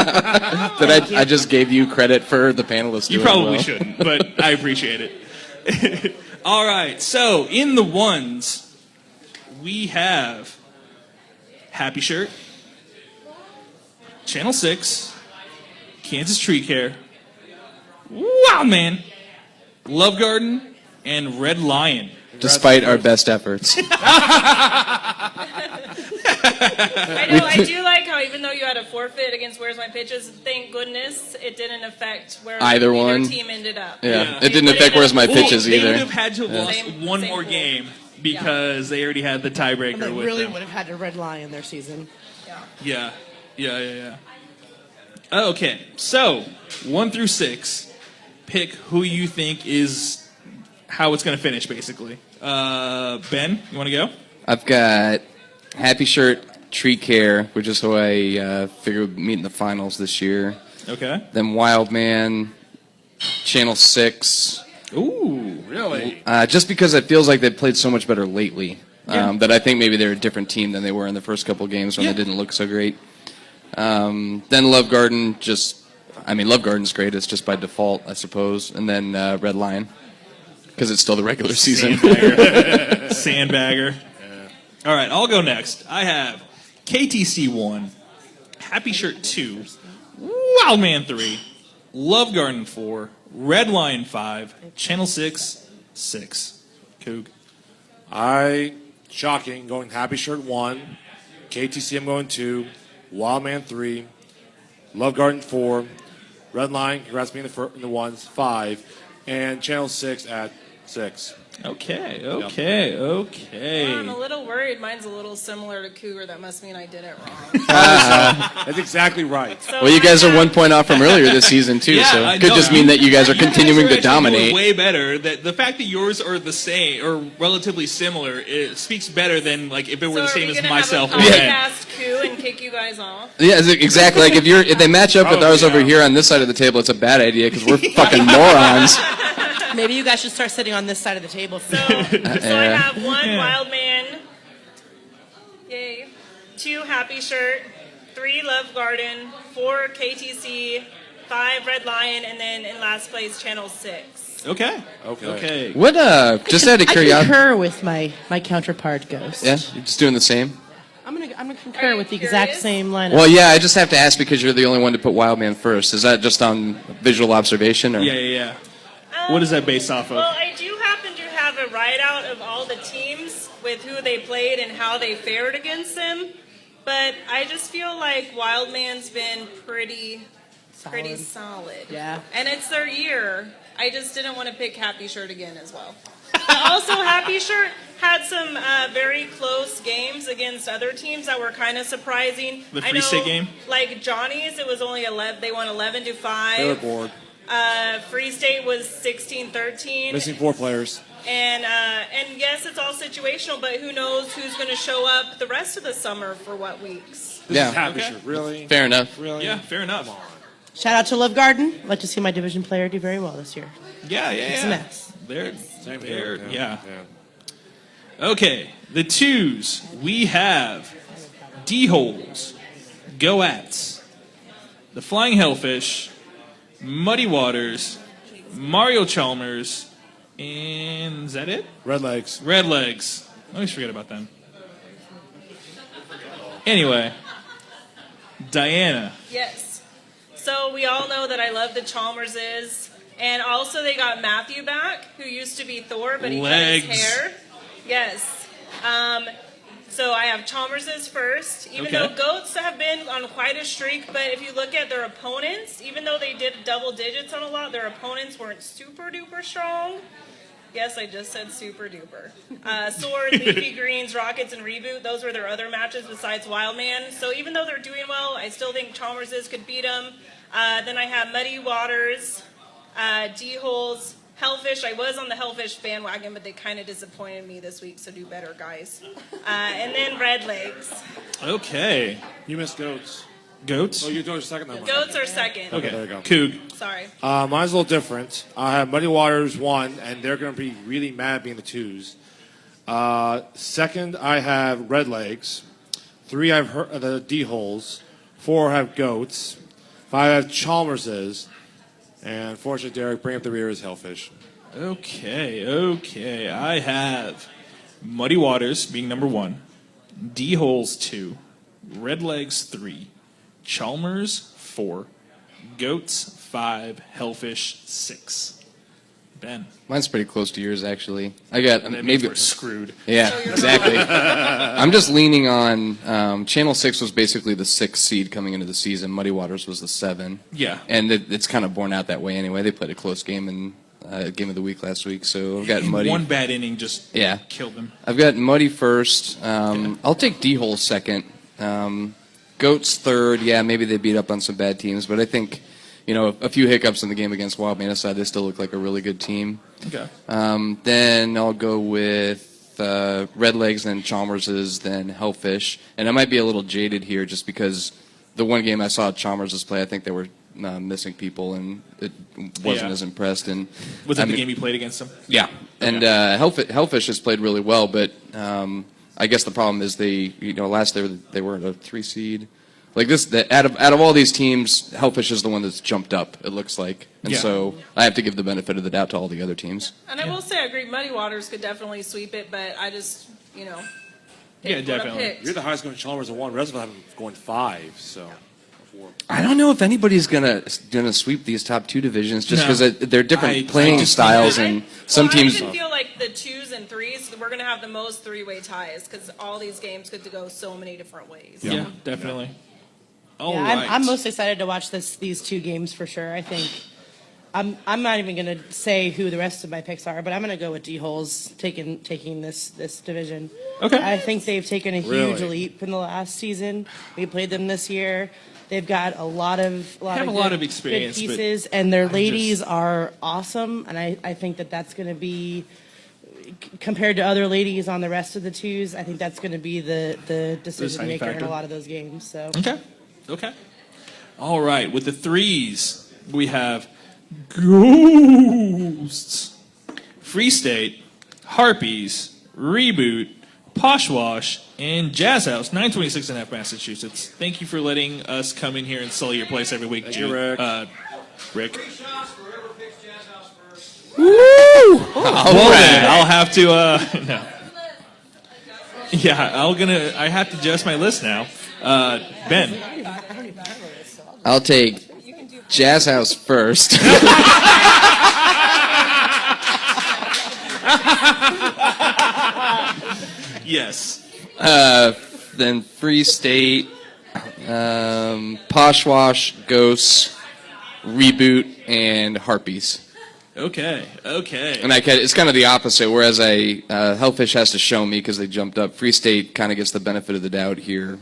That I just gave you credit for the panelists. You doing probably well. shouldn't, but I appreciate it. All right, so in the ones, we have Happy Shirt, Channel 6, Kansas Tree Care, Wild Man, Love Garden, and Red Lion. Despite our best efforts. I do like how even though you had a forfeit against Where's My Pitches, thank goodness it didn't affect where Either one. your team ended up. Yeah. It didn't affect Where's My Pitches They either. would have had to have lost one more game because they already had the tiebreaker And they with really them. would have had to red lion their season. Yeah. Okay, so 1 through 6, pick who you think is how it's going to finish, basically. Ben, you want to go? I've got Happy Shirt, Tree Care, which is who I figure would meet in the finals this year. Okay. Then Wild Man, Channel 6. Ooh, really? Just because it feels like they've played so much better lately. That I think maybe they're a different team than they were in the first couple games when they didn't look so great. Then Love Garden, Love Garden's great. It's just by default, I suppose. And then Red Lion, because it's still the regular season. Sandbagger. All right, I'll go next. I have KTC 1, Happy Shirt 2, Wild Man 3, Love Garden 4, Red Lion 5, Channel 6, 6. Coog. Shocking, going Happy Shirt 1, KTC I'm going 2, Wild Man 3, Love Garden 4, Red Lion, congrats me in the ones, 5, and Channel 6 at 6. Okay. I'm a little worried. Mine's a little similar to Cougar. That must mean I did it wrong. That's exactly right. So Well, you guys are 1 point off from earlier this season, too, so it could just mean that you guys are continuing to dominate. Way better. That the fact that yours are the same or relatively similar, it speaks better than if it were the same as myself. Have a podcast coup and kick you guys off? Yeah, exactly. If they match up with ours over here on this side of the table, it's a bad idea because we're fucking morons. Maybe you guys should start sitting on this side of the table. So I have 1 Wild Man, yay, 2 Happy Shirt, 3 Love Garden, 4 KTC, 5 Red Lion, and then in last place Channel 6. Okay. What? Just out of I curiosity. concur with my counterpart, Ghost. Yeah, you're just doing the same. I'm gonna concur with the exact same lineup. Well, yeah, I just have to ask because you're the only one to put Wild Man first. Is that just on visual observation? Or? Yeah. What is that based off of? Well, I do happen to have a write-out of all the teams with who they played and how they fared against them. But I just feel like Wild Man's been pretty solid. Yeah. And it's their year. I just didn't want to pick Happy Shirt again as well. But also, Happy Shirt had some very close games against other teams that were kind of surprising. The Free State game? Like Johnny's, it was only 11. They won 11-5. They were bored. Free State was 16-13. Missing 4 players. And yes, it's all situational, but who knows who's going to show up the rest of the summer for what weeks? Yeah. Hampshire, really? Fair enough. Really? Yeah, fair enough. Shout out to Love Garden. I'd like to see my division player do very well this year. Yeah, yeah, It's yeah. a mess. Same They're, here. yeah. Okay, the twos. We have D-Holes, Goats, the Flying Hellfish, Muddy Waters, Mario Chalmers, and is that it? Red Legs. Red Legs. I always forget about them. Anyway, Diana. Yes. So we all know that I love the Chalmerses. And also they got Matthew back, who used to be Thor, but he cut his hair. Yes. So I have Chalmerses first. Even though Goats have been on quite a streak, but if you look at their opponents, even though they did double digits on a lot, their opponents weren't super duper strong. Yes, I just said super duper. Sword, Leafy Greens, Rockets, and Reboot, those were their other matches besides Wildman. So even though they're doing well, I still think Chalmerses could beat them. Then I have Muddy Waters, D-Holes, Hellfish. I was on the Hellfish bandwagon, but they kind of disappointed me this week, so do better, guys. And then Red Legs. Okay. You missed Goats. Goats? Oh, you're doing second? No, Goats are second. Okay. There you go. Coog. Sorry. Mine's a little different. I have Muddy Waters 1, and they're going to be really mad being the 2s. Second, I have Red Legs. 3, I have the D-Holes. 4, I have Goats. 5, I have Chalmerses. And fortunately, Derek, bring up the rear is Hellfish. Okay. I have Muddy Waters being number 1, D-Holes 2, Red Legs 3, Chalmers 4, Goats 5, Hellfish 6. Ben. Mine's pretty close to yours, actually. I got That means maybe we're screwed. Yeah, exactly. I'm just leaning on Channel 6 was basically the 6th seed coming into the season. Muddy Waters was the 7. Yeah. And it's kind of borne out that way anyway. They played a close game in Game of the Week last week, so I've got Muddy. One bad inning just killed them. I've got Muddy first. I'll take D-Hole second. Goats third. Yeah, maybe they beat up on some bad teams, but I think, a few hiccups in the game against Wildman aside, they still look like a really good team. Okay. Then I'll go with Red Legs, then Chalmerses, then Hellfish. And I might be a little jaded here just because the one game I saw Chalmerses play, I think they were missing people, and it wasn't as impressed. And was that the game you played against them? Yeah. And Hellfish has played really well, but I guess the problem is last year they were a 3 seed. Like this, out of all these teams, Hellfish is the one that's jumped up, it looks like. And so I have to give the benefit of the doubt to all the other teams. And I will say, I agree, Muddy Waters could definitely sweep it, but I just, Yeah, definitely. You're the highest going Chalmers at 1. Reservoir have them going 5, so. I don't know if anybody's gonna sweep these top 2 divisions just because they're different playing just styles, and some teams. I even feel like the 2s and 3s, we're going to have the most 3-way ties because all these games could go so many different ways. Yeah, definitely. All Yeah, right. I'm most excited to watch these 2 games for sure. I think I'm not even going to say who the rest of my picks are, but I'm going to go with D-Holes taking this division. Okay. I think they've taken a huge Really? leap in the last season. We played them this year. They've got a lot of experience, good but pieces, and their ladies are awesome. And I think that's going to be, compared to other ladies on the rest of the 2s, I think that's going to be the decision deciding maker in factor. a lot of those games. So. Okay. All right. With the 3s, we have Ghosts, Free State, Harpies, Reboot, Poshwash, and Jazz House, 926.5 Massachusetts. Thank you for letting us come in here and sully your place every week, Thank you, Rick. Rick. Woo! Well, then, I'll have to. No. Yeah, I have to adjust my list now. Ben. I'll take Jazz House first. Yes. Then Free State, Poshwash, Ghosts, Reboot, and Harpies. Okay. And it's kind of the opposite. Whereas Hellfish has to show me because they jumped up. Free State kind of gets the benefit of the doubt here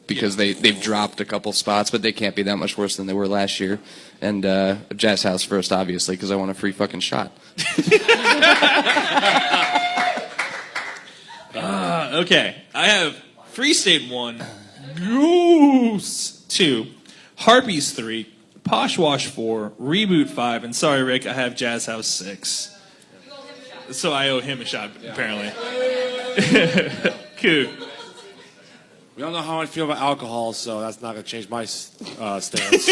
because they've dropped a couple spots, but they can't be that much worse than they were last year. And Jazz House first, obviously, because I want a free fucking shot. Okay. I have Free State 1, Goose 2, Harpies 3, Poshwash 4, Reboot 5, and sorry, Rick, I have Jazz House 6. So I owe him a shot, apparently. Cool. We don't know how I feel about alcohol, so that's not going to change my stance.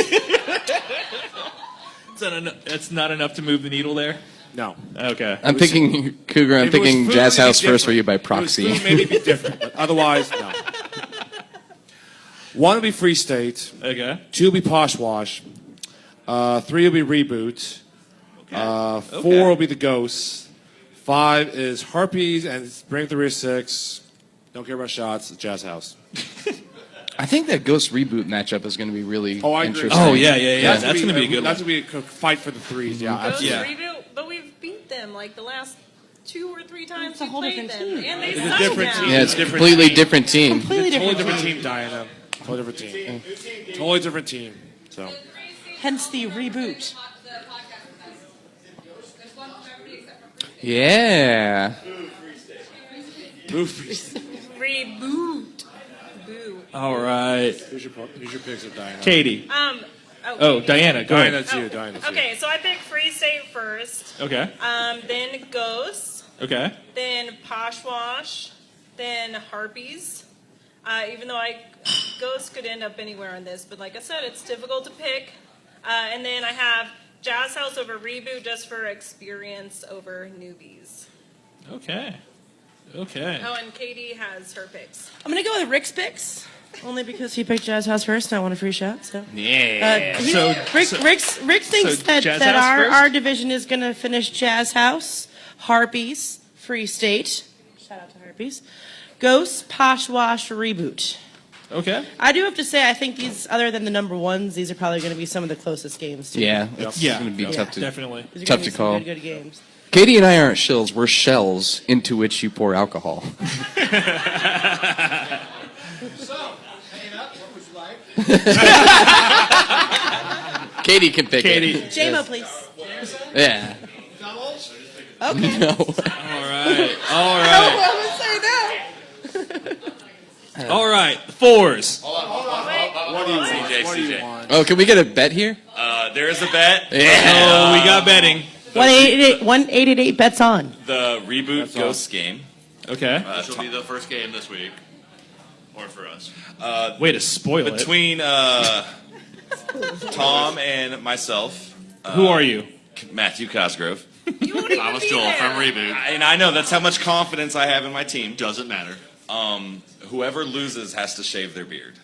That's not enough to move the needle there? No. Okay. I'm picking Cougar. I'm picking Jazz House first for you by proxy. Food, maybe be different, but otherwise, no. 1 will be Free State. Okay. 2 will be Poshwash. 3 will be Reboot. 4 will be the Ghosts. 5 is Harpies, and Bring the Rear 6. Don't care about shots. Jazz House. I think that Ghost Reboot matchup is going to be really I agree. interesting. Oh, yeah. That's going to be a good one. That's going to be a fight for the threes. Yeah, absolutely. Reboot, but we've beat them like the last 2 or 3 times It's a we whole played different them. team. And they It's a suck different now. team. Yeah, it's a completely different team. Completely Totally different different team. team, Diana. Totally different team. Totally different team. So. Hence the reboot. Yeah. Reboot. Boo. All right. Who's your picks of Diana? Katie. Okay. Diana, go Diana, ahead. it's you. Diana, it's you. Okay, so I picked Free State first. Okay. Then Ghosts. Okay. Then Poshwash. Then Harpies. Even though Ghosts could end up anywhere on this, but like I said, it's difficult to pick. And then I have Jazz House over Reboot just for experience over newbies. Okay. Oh, and Katie has her picks. I'm going to go with Rick's picks. Only because he picked Jazz House first and I want a free shot. So Yeah. Rick thinks that Jazz House first? our division is going to finish Jazz House, Harpies, Free State. Shout out to Harpies. Ghosts, Poshwash, Reboot. Okay. I do have to say, I think these, other than the number ones, these are probably going to be some of the closest games. Too. Yeah. It's going to be tough to definitely. These are tough gonna to be some call. Good games. Katie and I aren't shills. We're shells into which you pour alcohol. Katie can pick it. J-Mo, please. Yeah. Okay. No. All right. Fours. What do you want? CJ. Oh, can we get a bet here? There is a bet. Oh, we got betting. 1-888 bets on. The Reboot Ghosts game. Okay. This will be the first game this week, or for us. Way to spoil it. Between Tom and myself. Who are you? Matthew Cosgrove. Thomas Joel from Reboot. And I know that's how much confidence I have in my team. Doesn't matter. Whoever loses has to shave their beard.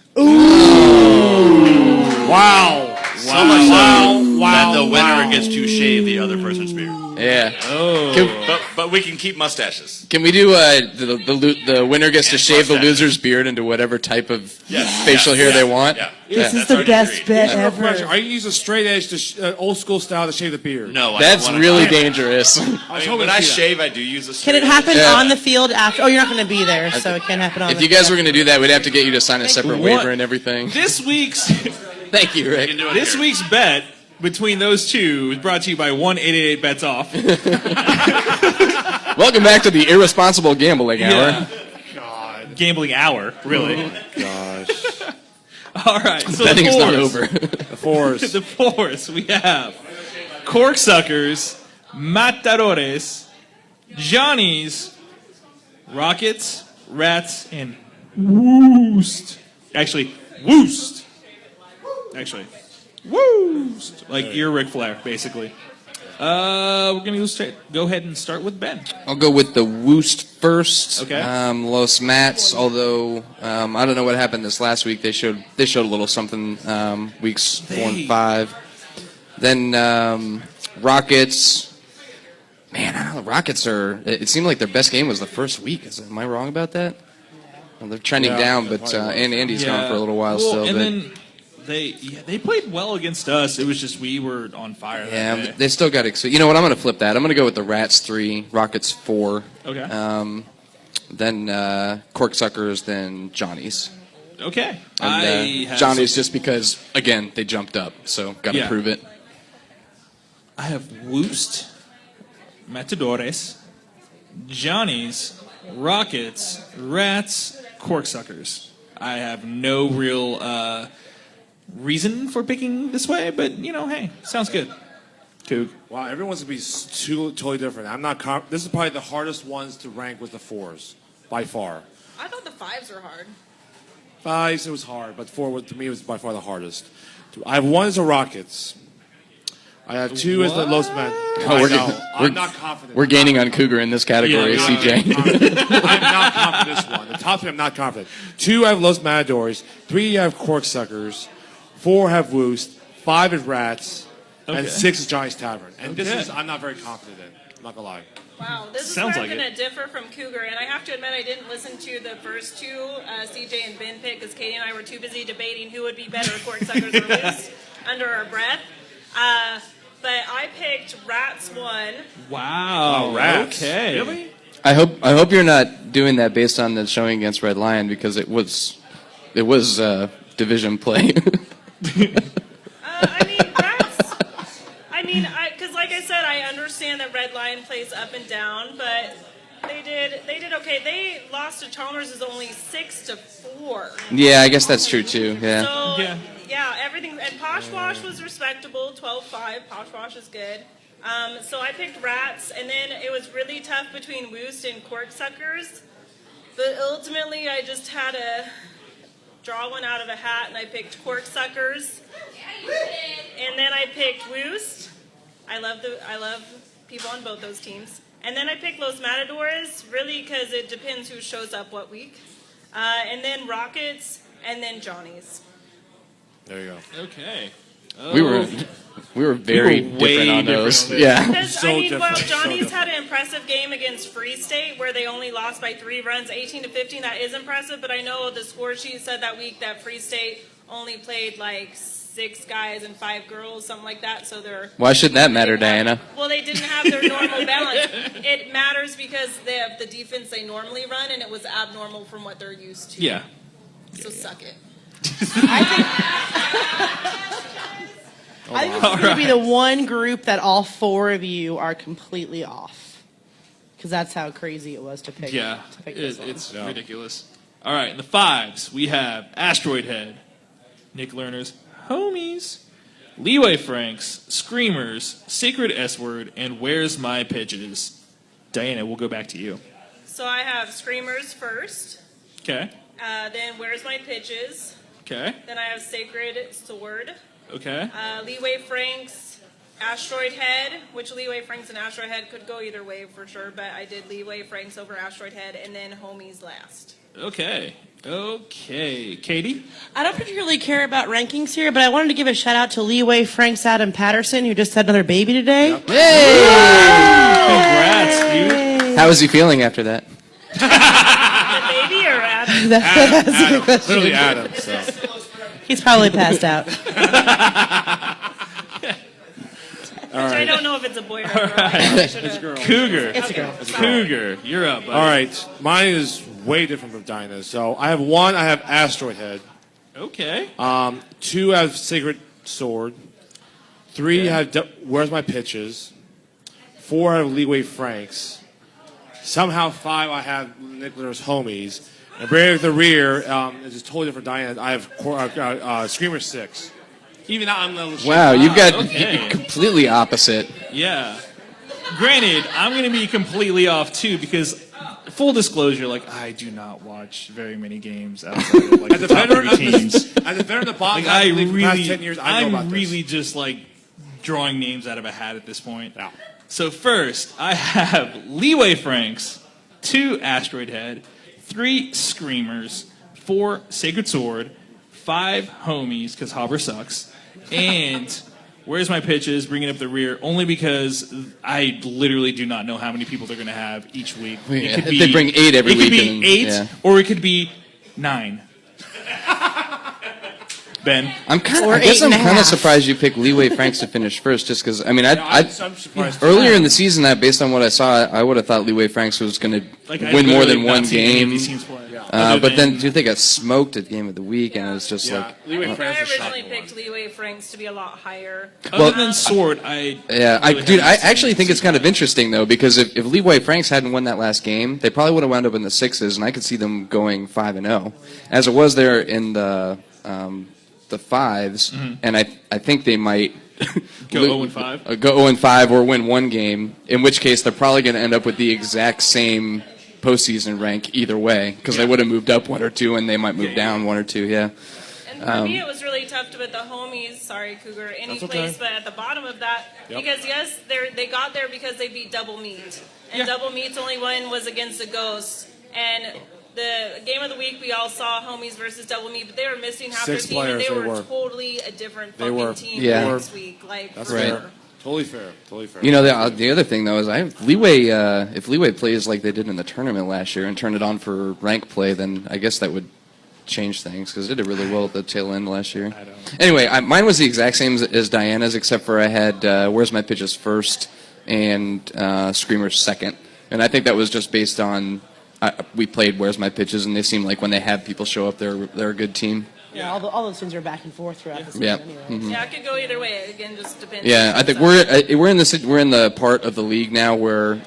Wow. So much so that the winner gets to shave the other person's beard. Yeah. Oh. But we can keep mustaches. Can we do the winner gets to shave the loser's beard into whatever type of facial hair they want? Yeah. This is that's the already best agreed. bet No pressure. ever. Are you using a straight edge, old school style to shave the beard? No, That's really dangerous. When I shave, I do use a Can straight it happen Yeah. on the field after? Oh, you're not going to be there, so it can't happen on If the you guys field. were going to do that, we'd have to get you to sign a separate What? waiver and everything. This week's Thank you, Rick. You can do it this here. week's bet between those two is brought to you by 1-888 bets off. Welcome back to the irresponsible gambling hour. Gambling hour, really. Gosh. All right. So Betting's the not fours. The over. fours. The fours we have Corksuckers, Matadores, Johnnies, Rockets, Rats, and Woost. Actually, Woost. Woost. Like you're Ric Flair, basically. We're gonna go ahead and start with Ben. I'll go with the Woost first. Okay. Los Mats, although I don't know what happened this last week. They showed a little something weeks 4 and 5. Then Rockets. Man, I don't know. Rockets are. It seemed like their best game was the first week. Am I wrong about that? Well, they're trending down, but and Andy's gone for a little while still. And But then They played well against us. It was just we were on fire. Yeah, that day. they still got You know what? I'm going to flip that. I'm going to go with the Rats 3, Rockets 4. Okay. Then Corksuckers, then Johnny's. Okay. And, Johnny's just because, again, they jumped up, so got to prove it. I have Woost, Matadores, Johnny's, Rockets, Rats, Corksuckers. I have no real reason for picking this way, but, hey, sounds good. Coog. Wow, everyone's going to be totally different. I'm not. This is probably the hardest ones to rank with the 4s, by far. I thought the 5s were hard. 5s, it was hard, but 4 to me was by far the hardest. I have 1 as the Rockets. I have 2 as the Los Men. I'm not confident. We're gaining on Cougar in this category, CJ. I'm not confident this one. The top 3, I'm not confident. 2, I have Los Matadores. 3, I have Corksuckers. 4, I have Woost. 5 is Rats. And 6 is Johnny's Tavern. And this is, I'm not very confident in. I'm not going to lie. Wow, this is where I'm going to differ from Cougar. And I have to admit, I didn't listen to the first 2, CJ and Ben pick, because Katie and I were too busy debating who would be better, Corksuckers or Woost, under our breath. But I picked Rats 1. Wow. Rats. Okay. Really? I hope you're not doing that based on the showing against Red Lion, because it was division play. Because like I said, I understand that Red Lion plays up and down, but they did okay. They lost to Chalmers is only 6-4. Yeah, I guess that's true too. Yeah. So yeah, everything, and Poshwash was respectable, 12-5. Poshwash is good. So I picked Rats, and then it was really tough between Woost and Corksuckers. But ultimately, I just had to draw one out of a hat, and I picked Corksuckers. And then I picked Woost. I love people on both those teams. And then I picked Los Matadores, really because it depends who shows up what week. And then Rockets, and then Johnny's. There you go. Okay. We were very different on those. Yeah. Because, Johnny's had an impressive game against Free State where they only lost by 3 runs, 18-15. That is impressive, but I know the score sheet said that week that Free State only played like 6 guys and 5 girls, something like that. So they're. Why shouldn't that matter, Diana? Well, they didn't have their normal balance. It matters because they have the defense they normally run, and it was abnormal from what they're used to. Yeah. So suck it. I think it's going to be the one group that all 4 of you are completely off. Because that's how crazy it was to pick. Yeah, this one. it's ridiculous. All right, in the 5s, we have Asteroid Head, Nick Lerner's Homies, Leeway Franks, Screamers, Sacred S-Word, and Where's My Pitches? Diana, we'll go back to you. So I have Screamers first. Okay. Then Where's My Pitches? Okay. Then I have Sacred Sword. Okay. Leeway Franks, Asteroid Head, which Leeway Franks and Asteroid Head could go either way for sure, but I did Leeway Franks over Asteroid Head, and then Homies last. Okay. Katie? I don't particularly care about rankings here, but I wanted to give a shout out to Leeway Franks Adam Patterson, who just had another baby today. Yep. Hey! Congrats, dude. How is he feeling after that? The baby or Adam? That's a good question. Clearly Adam. So. He's probably passed out. I don't know if it's a boy or a girl. It's a girl. Cougar. It's a girl. Cougar, you're up, buddy. All right, mine is way different from Dinah's. So I have 1, I have Asteroid Head. Okay. 2, I have Sacred Sword. 3, I have Where's My Pitches. 4, I have Leeway Franks. Somehow 5, I have Nicholas Homies. And bringing up the rear is a totally different Diana. I have Screamer 6. Even though I'm the Wow, you've got completely opposite. Yeah. Granted, I'm going to be completely off too because, full disclosure, I do not watch very many games outside of the top 3 teams. As a veteran of the Bob, I for the past really, 10 years, I know about I'm this. really just drawing names out of a hat at this point. Yeah. So first, I have Leeway Franks, 2 Asteroid Head, 3 Screamers, 4 Sacred Sword, 5 Homies because Hobber sucks, and Where's My Pitches? Bringing up the rear only because I literally do not know how many people they're going to have each week. Yeah, they bring 8 every week. It could be 8, or it could be 9. Ben. I'm kind of. Or I guess 8 and I'm a kind of half. surprised you picked Leeway Franks to finish first, just because. I mean, I'm surprised. earlier in the season, that based on what I saw, I would have thought Leeway Franks was going to Like, I win more literally than not one seen any of game. these teams play. Other But then, than- dude, they got smoked at Game of the Week, and it was just like. Leeway I Franks is originally shocking picked Leeway Franks to be a lot higher. Other than Sword, I Yeah, really dude, I haven't seen actually think it's kind of interesting though, because if Leeway Franks hadn't won that last game, they probably would have wound up in the 6s, and I could see them going 5-0. As it was there in the 5s, and I think they might Go 0-5? Go 0-5 or win one game. In which case, they're probably going to end up with the exact same postseason rank either way, because they would have moved up 1 or 2, and they might move down 1 or 2. Yeah. And for me, it was really tough to put the homies, sorry, Cougar, any That's okay. place but at the bottom of that. Yep. Because, yes, they got there because they beat Double Meat. And Double Meat's only win was against the Ghosts. And the game of the week, we all saw homies versus Double Meat, but they were missing half 6 their team, and players, they they were were. totally a different They fucking were. team Yeah. next week. Like, That's for Right. sure. Totally fair. Totally fair. You know, the other thing though is if Leeway plays like they did in the tournament last year and turned it on for rank play, then I guess that would change things, because it did really well at the tail end last year. Anyway, mine was the exact same as Diana's, except for I had Where's My Pitches first and Screamers second, and I think that was just based on we played Where's My Pitches, and they seem like when they have people show up, they're a good team. Yeah, all those things are back and forth throughout the season Yeah. anyway. Mhm. Yeah, it could go either way. Again, just depends. Yeah, I think we're in the part of the league now where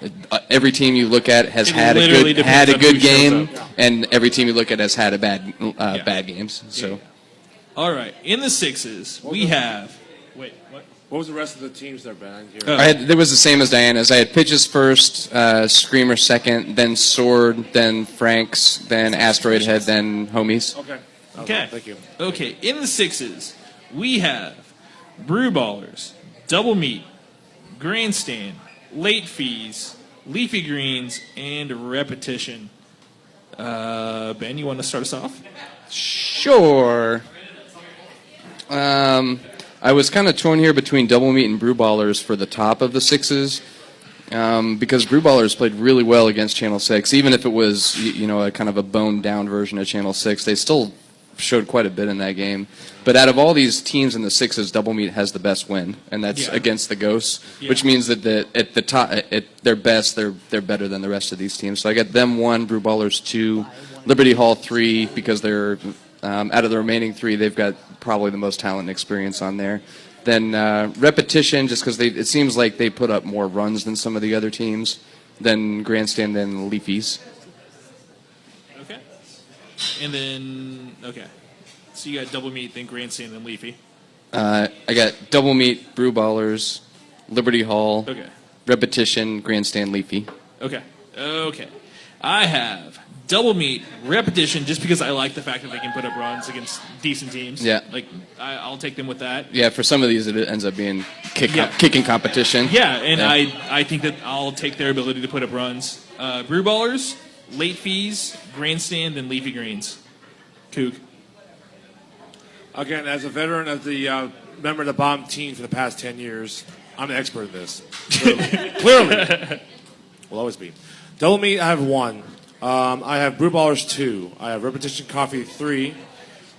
every team you look at has It had a literally good depends on who shows game, up. and every team you look at has had a bad games. So All right, in the 6s, we have. Wait, what? What was the rest of the teams there, Ben? I didn't hear it. there was the same as Diana's. I had Pitches first, Screamer second, then Sword, then Franks, then Asteroid Head, then Homies. Okay. Okay. Thank you. Okay, in the 6s, we have Brew Ballers, Double Meat, Grandstand, Late Fees, Leafy Greens, and Repetition. Ben, you want to start us off? Sure. I was kind of torn here between Double Meat and Brew Ballers for the top of the 6s. Because Brew Ballers played really well against Channel 6, even if it was a kind of a boned down version of Channel 6, they still showed quite a bit in that game. But out of all these teams in the 6s, Double Meat has the best win, and that's against the Ghosts, which means that at the top, at their best, they're better than the rest of these teams. So I got them 1, Brew Ballers 2, Liberty Hall 3, because they're out of the remaining 3, they've got probably the most talent and experience on there. Then Repetition, just because it seems like they put up more runs than some of the other teams. Then Grandstand, then Leafies. Okay. And then, okay. So you got Double Meat, then Grandstand, then Leafy. I got Double Meat, Brew Ballers, Liberty Hall, Okay. Repetition, Grandstand, Leafy. Okay. Okay. I have Double Meat, Repetition, just because I like the fact that they can put up runs against decent teams. Yeah. Like, I'll take them with that. Yeah, for some of these, it ends up being kicking competition. Yeah, and I think that I'll take their ability to put up runs. Brew Ballers, Late Fees, Grandstand, and Leafy Greens. Kook. Again, as a veteran of the member of the bottom team for the past 10 years, I'm an expert at this. Clearly. Will always be. Double Meat, I have 1. I have Brew Ballers 2. I have Repetition Coffee 3.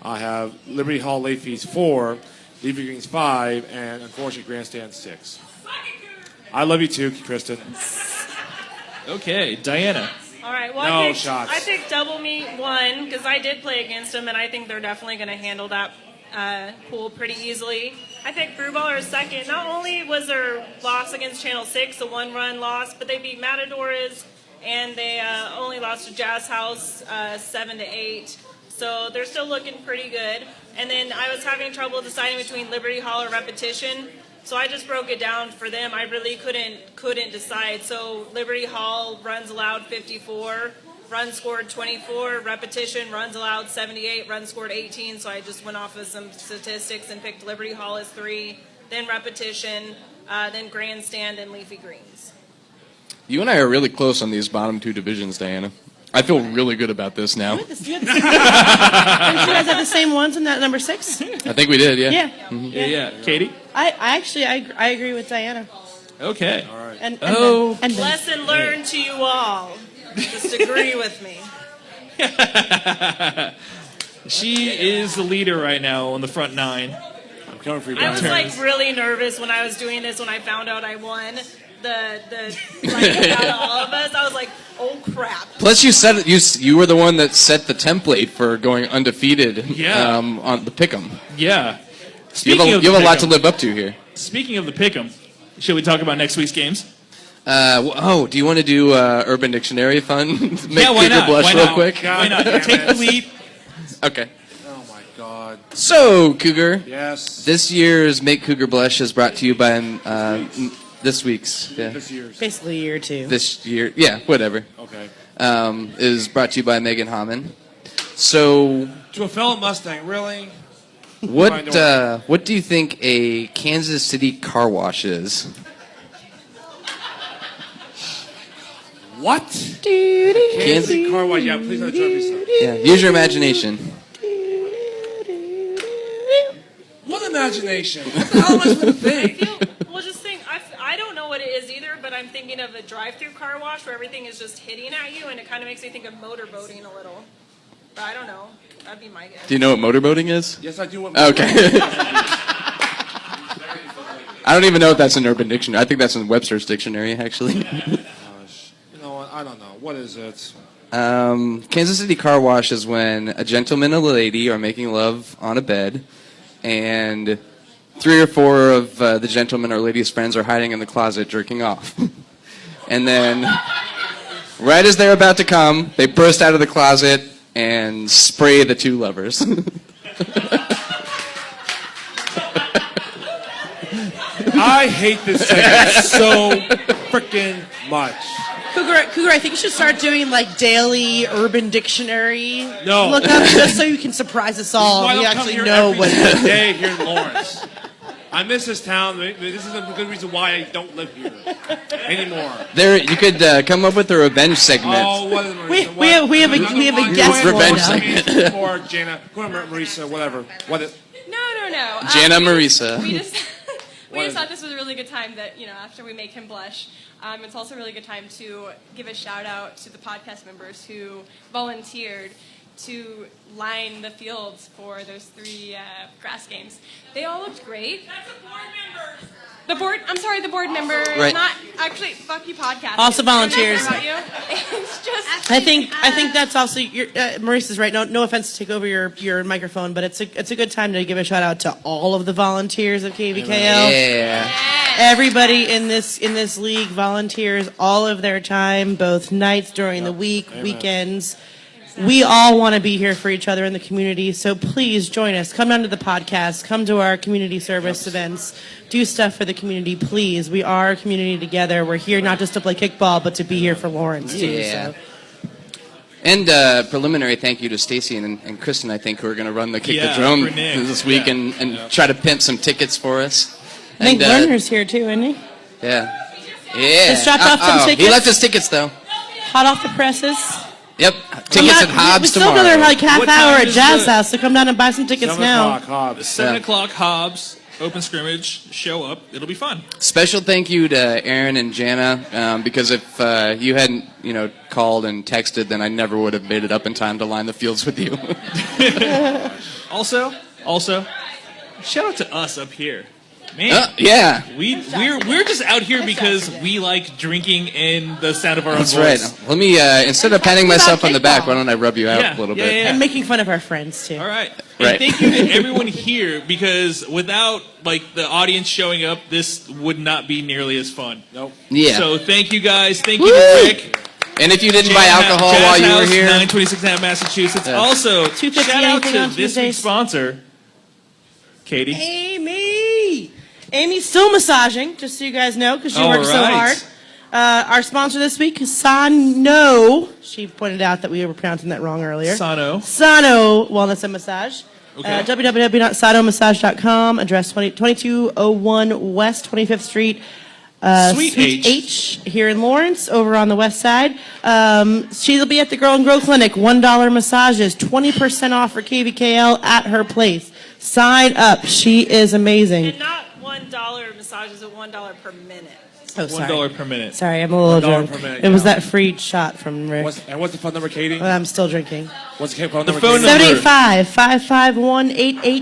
I have Liberty Hall Late Fees 4. Leafy Greens 5. And unfortunately, Grandstand 6. I love you too, Kristen. Okay, Diana. All right. Well, No I picked, shots. I picked Double Meat 1 because I did play against them, and I think they're definitely going to handle that pool pretty easily. I picked Brewballer 2nd. Not only was their loss against Channel 6 a 1-run loss, but they beat Matadors, and they only lost to Jazz House 7-8. So they're still looking pretty good. And then I was having trouble deciding between Liberty Hall or Repetition. So I just broke it down for them. I really couldn't decide. So Liberty Hall runs allowed 54, runs scored 24, Repetition runs allowed 78, runs scored 18. So I just went off of some statistics and picked Liberty Hall as 3, then Repetition, then Grandstand, and Leafy Greens. You and I are really close on these bottom 2 divisions, Diana. I feel really good about this now. Did you guys have the same ones in that number 6? I think we did, yeah. Yeah. Mhm. Yeah. Katie? I agree with Diana. Okay. All right. And Lesson learned to you all. Just agree with me. She is the leader right now on the front 9. I'm coming for you. I was like really nervous when I was doing this when I found out I won. Out of all of us, I was like, oh crap. Plus, you were the one that set the template for going undefeated. On the pick'em. Yeah. You have a lot to live up to here. Speaking of the pick'em, should we talk about next week's games? Do you want to do Urban Dictionary fun? Make why Cougar not? blush Why real not? quick. Why not? Take the lead. Okay. Oh my God. So, Cougar. Yes. This year's Make Cougar Blush is brought to you by this week's. Yeah. This year's. Basically a year or two. This year, yeah, whatever. Okay. Is brought to you by Megan Hammond. So, To a fellow Mustang, really? what do you think a Kansas City car wash is? What? Kansas City car wash. Yeah, please don't drop yourself. Yeah, use your imagination. What imagination? What the hell am I supposed to think? Well, just think, I don't know what it is either, but I'm thinking of a drive-through car wash where everything is just hitting at you, and it kind of makes me think of motorboating a little. But I don't know. That'd be my guess. Do you know what motorboating is? Yes, I do. Okay. I don't even know if that's in Urban Dictionary. I think that's in Webster's Dictionary, actually. You know what? I don't know. What is it? Kansas City car wash is when a gentleman and a lady are making love on a bed, and 3 or 4 of the gentleman or lady's friends are hiding in the closet jerking off. And then, right as they're about to come, they burst out of the closet and spray the 2 lovers. I hate this segment so freaking much. Cougar, I think you should start doing like daily Urban Dictionary No. lookups just so you can surprise us all. Why We don't come actually here know every what. single day here in Lawrence. I miss this town. This is a good reason why I don't live here anymore. You could come up with a revenge segment. Oh, what is We have a guest Revenge lined up. segment. Or Jana, go on, Marisa, whatever. What is? No. Jana Marisa. We just thought this was a really good time that, after we make him blush, it's also a really good time to give a shout out to the podcast members who volunteered to line the fields for those 3 grass games. They all looked great. That's the board members. The board member. Right. Not actually. Fuck you, podcast. Also volunteers. About you. It's just. I think that's also Maurice's right. No offense to take over your microphone, but it's a good time to give a shout out to all of the volunteers of KVKL. Yeah. Everybody in this league volunteers all of their time, both nights during the week, weekends. We all want to be here for each other in the community, so please join us. Come down to the podcast. Come to our community service events. Do stuff for the community, please. We are a community together. We're here not just to play kickball, but to be here for Lawrence, too. Yeah. So. And preliminary thank you to Stacy and Kristen, I think, who are going to run the Kick the Drum this week and try to pimp some tickets for us. I think Lerner's here, too, isn't he? Yeah. Yeah. Just dropped off some tickets. He left us tickets, though. Hot off the presses. Yep. Tickets at Hobbs we still tomorrow. got another like half What hour time at is Jazz the- House, so come down and buy some tickets 7 now. o'clock, Hobbs. 7 o'clock Hobbs, open scrimmage, show up. It'll be fun. Special thank you to Aaron and Jana, because if you hadn't, called and texted, then I never would have made it up in time to line the fields with you. Also, shout out to us up here. Man, yeah. we're just out here because we like drinking and the sound of our own That's voice. right. Let me, instead of patting myself on the back, why don't I rub you out a little bit? Yeah. And making fun of our friends, too. All right. Right. And thank you to everyone here because without the audience showing up, this would not be nearly as fun. Nope. Yeah. So thank you guys. Thank you to Rick. And if you didn't buy alcohol Jazz while you were House, here, 926 Massachusetts. Yeah. Also, $2.50 shout out anything to on this Tuesdays? week's sponsor, Katie. Amy's still massaging, just so you guys know, because she All works so hard. right. Our sponsor this week is Sano. She pointed out that we were pronouncing that wrong earlier. Sano. Sano Wellness and Massage. Okay. www.sanomassage.com, address 2201 West 25th Street. Suite H here in Lawrence, over on the west side. She'll be at the Girl and Grow Clinic. $1 massages, 20% off for KVKL at her place. Sign up. She is amazing. And not $1 massages at $1 per minute. Oh, $1 sorry. per minute. Sorry, I'm a little $1 drunk. per minute, It was yeah. that free shot from Rick. What's the phone number, Katie? I'm still drinking. What's the phone The number? phone Katie? number.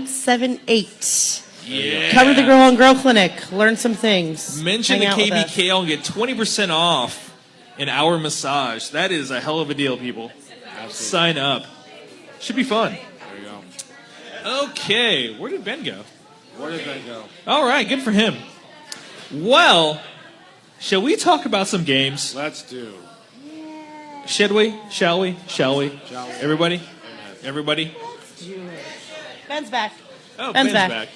785-551-8878. Yeah. Come to the Girl on Girl Clinic. Learn some things. Mention the Hang out with us. KBKL and get 20% off an hour massage. That is a hell of a deal, people. Sign up. Should be fun. There you go. Okay, where did Ben go? Where did Ben go? All right, good for him. Well, shall we talk about some games? Let's do. Should we? Shall we? Shall we? Shall we? Everybody? Everybody? Ben's back. Oh, Ben's Ben's back. back.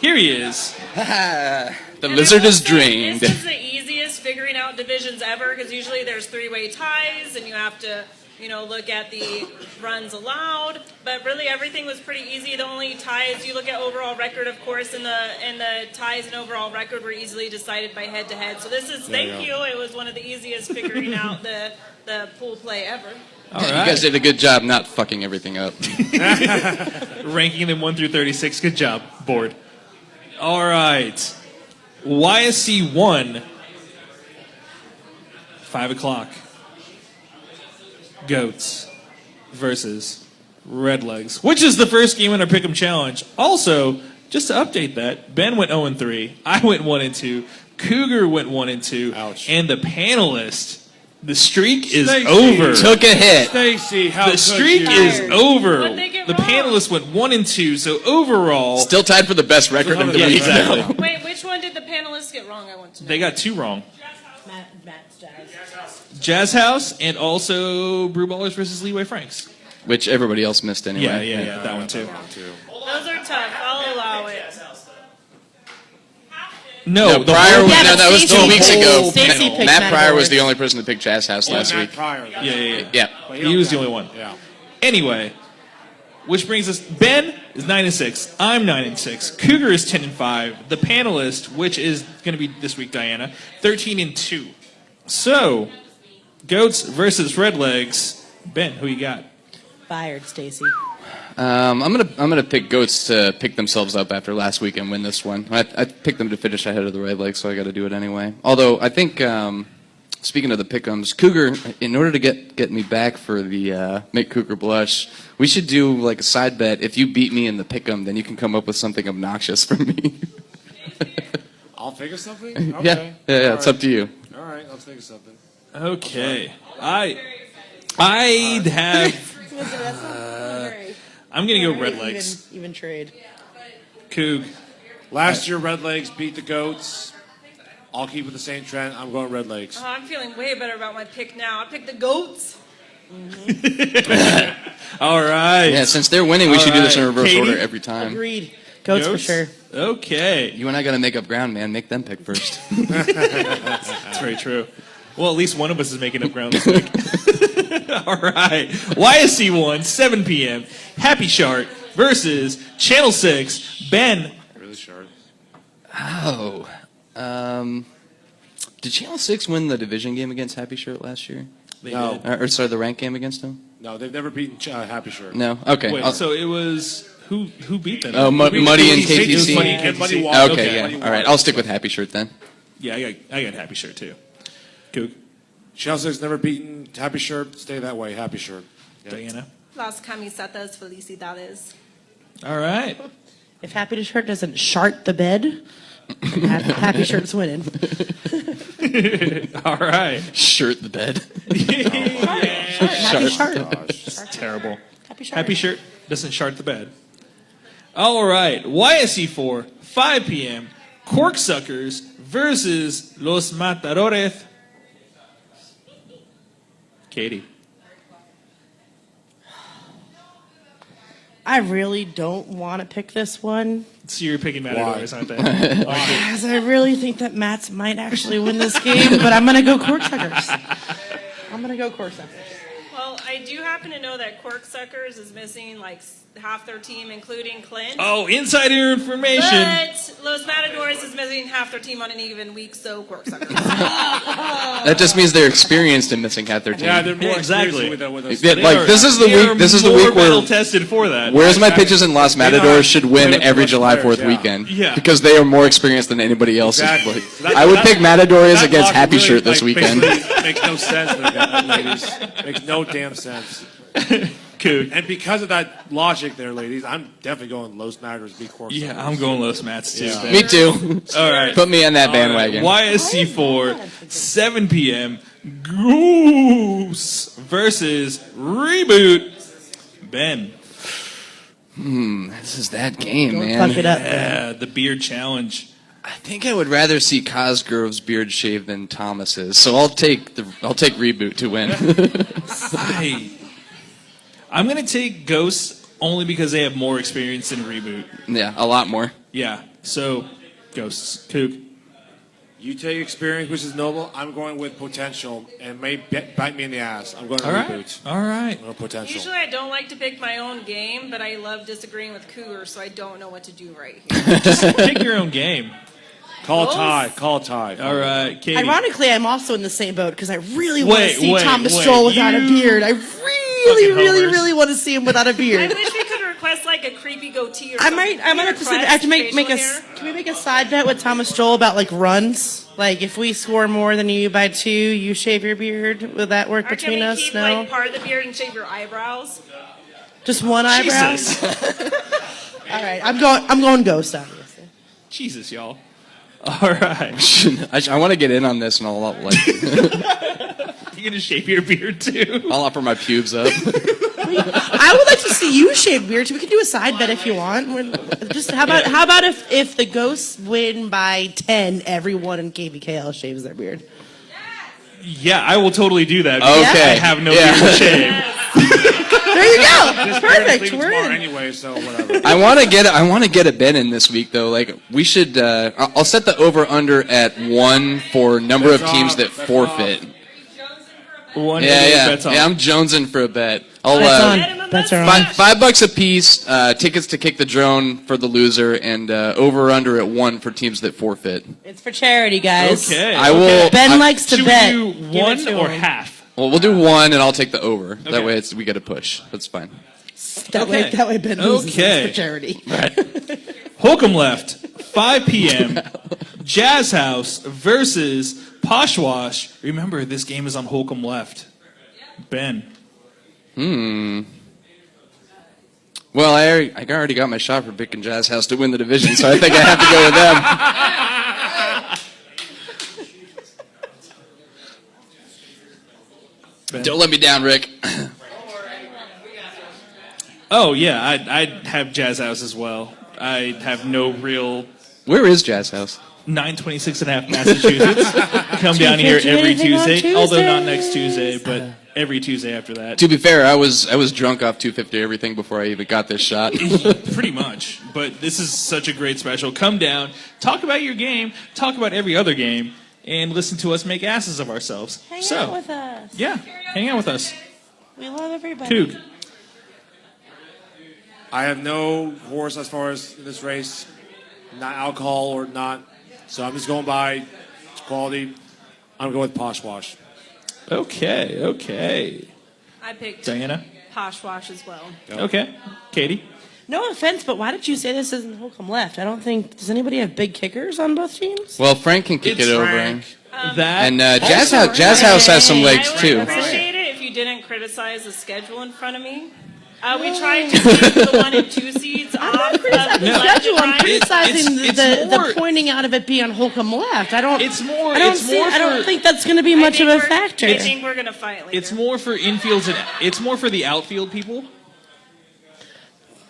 Here he is. The lizard is drained. This is the easiest figuring out divisions ever because usually there's three-way ties and you have to, look at the runs allowed. But really everything was pretty easy. The only ties you look at overall record, of course, and the ties and overall record were easily decided by head-to-head. So this is thank you. It was one of the easiest figuring out the pool play ever. All You right. guys did a good job not fucking everything up. Ranking them 1 through 36. Good job, board. All right. YSC 1. 5 o'clock. Goats versus Redlegs, which is the first game in our Pick'em Challenge. Also, just to update that, Ben went 0-3. I went 1-2. Cougar went 1-2. Ouch. And the panelist, the streak is Stacey. over. Took a hit. Stacy, how The could streak you? is over. What'd they get The wrong? panelists went 1-2. So overall, Still tied for the best record in the yeah, week. exactly. Wait, which one did the panelists get wrong? I want to know. They got 2 wrong. Matt's Jazz. Jazz House and also Brew Ballers versus Leeway Franks. Which everybody else missed anyway. Yeah, that one too. Those are tough. I'll allow it. No, the Pryor whole- was, Yeah, no, but that was Stacey 2 weeks picked- ago. Stacey picked Matt Matt Pryor was Howard. the only person to pick Jazz House last Matt week. Pryor. Yeah. Yeah. But He was the only one. Yeah. Anyway, which brings us, Ben is 9-6. I'm 9-6. Cougar is 10-5. The panelist, which is going to be this week, Diana, 13-2. So, Goats versus Redlegs. Ben, who you got? Fired, Stacy. I'm gonna pick Goats to pick themselves up after last week and win this one. I picked them to finish ahead of the Redlegs, so I got to do it anyway. Although I think, speaking of the pick'ems, Cougar, in order to get me back for the make Cougar blush, we should do like a side bet. If you beat me in the pick'em, then you can come up with something obnoxious for me. I'll think of something? Yeah, Okay. it's up to you. All right, I'll think of something. Okay. I'd have... I'm going to go Redlegs. Even trade. Coug. Last year, Redlegs beat the Goats. I'll keep with the same trend. I'm going Redlegs. Oh, I'm feeling way better about my pick now. I picked the goats. All right. Yeah, since they're winning, we should do this in reverse Katie? order every time. Agreed. Goats for sure. Okay. You and I got to make up ground, man. Make them pick first. That's very true. Well, at least one of us is making up ground this week. All right. YSC 1, 7 p.m. Happy Shark versus Channel 6. Ben. Really short. Oh. Did Channel 6 win the division game against Happy Shirt last year? No. Or sorry, the rank game against them? No, they've never beaten Happy Shirt. No? Okay. Wait, so it was who beat them? Oh, Muddy and It was KTC? Muddy and Muddy KTC. Water. Okay, Muddy yeah. Water. All right, I'll stick with Happy Shirt then. Yeah, I got Happy Shirt too. Coug. Channel 6 never beaten Happy Shirt. Stay that way, Happy Shirt. Yeah. Diana. Las camisetas felicidades. All right. If Happy Shirt doesn't shart the bed, Happy Shirt's winning. All right. Shirt the bed. Happy Shart. It's terrible. Happy Shart. Happy Shirt doesn't shart the bed. All right. YSC 4, 5 p.m. Corksuckers versus Los Matadores. Katie. I really don't want to pick this one. So you're picking Matadores, aren't they? Because I really think that Matt's might actually win this game, but I'm going to go Corksuckers. I'm going to go Corksuckers. Well, I do happen to know that Corksuckers is missing like half their team, including Clint. Oh, insider information. But Los Matadors is missing half their team on an even week, so Corksuckers. That just means they're experienced in missing half their team. Yeah, they're more exactly. experienced with us. Yeah, like this is the week. This is the week where tested for that. Where's My Pitches in Los Matadors should win with every much July players, 4th yeah. weekend. Yeah. Because they are more experienced than anybody else. Exactly. I would pick Matadors against Happy Shirt this weekend. Makes no sense, ladies. Makes no damn sense. Cool. And because of that logic there, ladies, I'm definitely going Los Matadors beat Cork. Yeah, I'm going Los Mats too. Yeah. Ben. Me too. All right. Put me on that All right. bandwagon. YSC4, 7 p.m. Goose versus Reboot. Ben. This is that game, Don't man. fuck it up. Yeah, the beard challenge. I think I would rather see Cosgrove's beard shaved than Thomas's, so I'll take Reboot to win. I'm gonna take Ghosts only because they have more experience than Reboot. Yeah, a lot more. Yeah, so Ghosts. Kook. You take experience, which is noble. I'm going with potential, and may bite me in the ass. I'm going to All right. Reboot. All right. I'm going to potential. Usually I don't like to pick my own game, but I love disagreeing with Cougar, so I don't know what to do right here. Just pick your own game. Call a tie. Call a tie. All right, Katie. Ironically, I'm also in the same boat because I really want to Wait, see wait, Thomas wait. Stroll without a You beard. I really, fucking really, homers. really want to see him without a I beard. wish we could request like a creepy goatee or I something. might have to. I have to make a. Can we make a side bet with Thomas Stroll about like runs? Like if we score more than you by 2, you shave your beard. Will that work Or can between we us? keep No. like part of the beard and shave your eyebrows? Just one eyebrow. Jesus. All right, I'm going ghost obviously. Jesus, y'all. All right. I want to get in on this, and I'll You gonna shave your beard too? I'll offer my pubes up. I would like to see you shave beards. We can do a side bet if you want. Just how about if the ghosts win by 10, everyone in KBKL shaves their beard. Yeah, I will totally do that. Okay. I have no beard to shave. There you go. This Perfect. leaves We're tomorrow in. anyway, so whatever. I want to get a bet in this week though. Like we should. I'll set the over under at 1 for number of teams that forfeit. One Yeah. bets on. Yeah, I'm jonesing for a bet. I'll That's our own. $5 a piece. Tickets to Kick the Drone for the loser, and over under at 1 for teams that forfeit. It's for charity, guys. Okay. I will. Ben likes to Should bet. we do Give it one to or him. half? Well, we'll do 1, and I'll take the over. Okay. That way, we get a push. That's fine. That way Ben loses. Okay. It's for charity. Holcomb left, 5 p.m. Jazz House versus Poshwash. Remember, this game is on Holcomb left. Ben. Well, I already got my shot for picking Jazz House to win the division, so I think I have to go with them. Ben. Don't let me down, Rick. Oh, yeah, I'd have Jazz House as well. I have no real Where is Jazz House? 926.5 Massachusetts. Come down here do every anything on Tuesday, although not Tuesday? next Tuesday, but every Tuesday after that. To be fair, I was drunk off 250 everything before I even got this shot. Pretty much. But this is such a great special. Come down, talk about your game, talk about every other game, and listen to us make asses of ourselves. Hang so, out with us. yeah, hang out with us. We love everybody. Coog. I have no horse as far as this race, not alcohol or not. So I'm just going by quality. I'm going with Poshwash. Okay. I picked Diana? Poshwash as well. Okay. Katie? No offense, but why did you say this isn't Holcomb left? I don't think. Does anybody have big kickers on both teams? Well, Frank can kick It's it over. Frank. That And Jazz House has some legs I too. would appreciate it if you didn't criticize the schedule in front of me. We tried to keep the 1 and 2 seeds off of the left and I'm right. criticizing It's the more- pointing out of it being on Holcomb left. I don't. It's more. I don't It's see. more I don't for- think that's going to be I much of think a factor. I think we're gonna fight later. It's more for infields and it's more for the outfield people.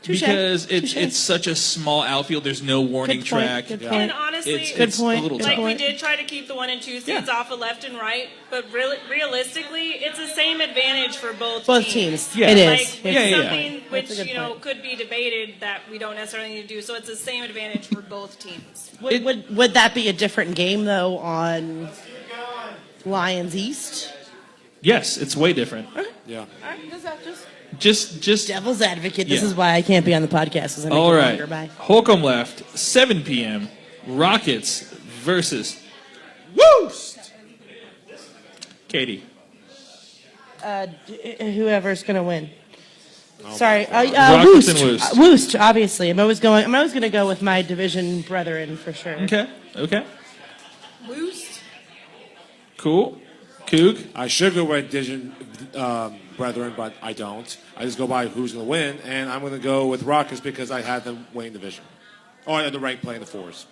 Touche. Because Touche. it's such a small outfield. There's no warning Good point, track. good point. And honestly, It's point. a little Good like tough. we point. did try to keep the 1 and 2 seeds Yeah. off of left and right, but realistically, it's the same advantage for both Both teams. Yeah. It Like is. with Yeah. something which That's a good point. could be debated that we don't necessarily need to do, so it's the same advantage for both teams. Would that be a different game though on Lions East? Yes, it's way different. Okay. Yeah. Just devil's advocate. This Yeah. is why I can't be on the podcast. 'Cause I make all it right. longer. Bye. Holcomb left, 7 p.m. Rockets versus Woost. Katie. Whoever's gonna win. Sorry, Rockets and Woost. Woost. Woost. Obviously, I'm always gonna go with my division brethren for sure. Okay. Woost. Cool. Coog. I should go with division brethren, but I don't. I just go by who's going to win, and I'm going to go with Rockets because I had them winning division. Or the rank playing the fours.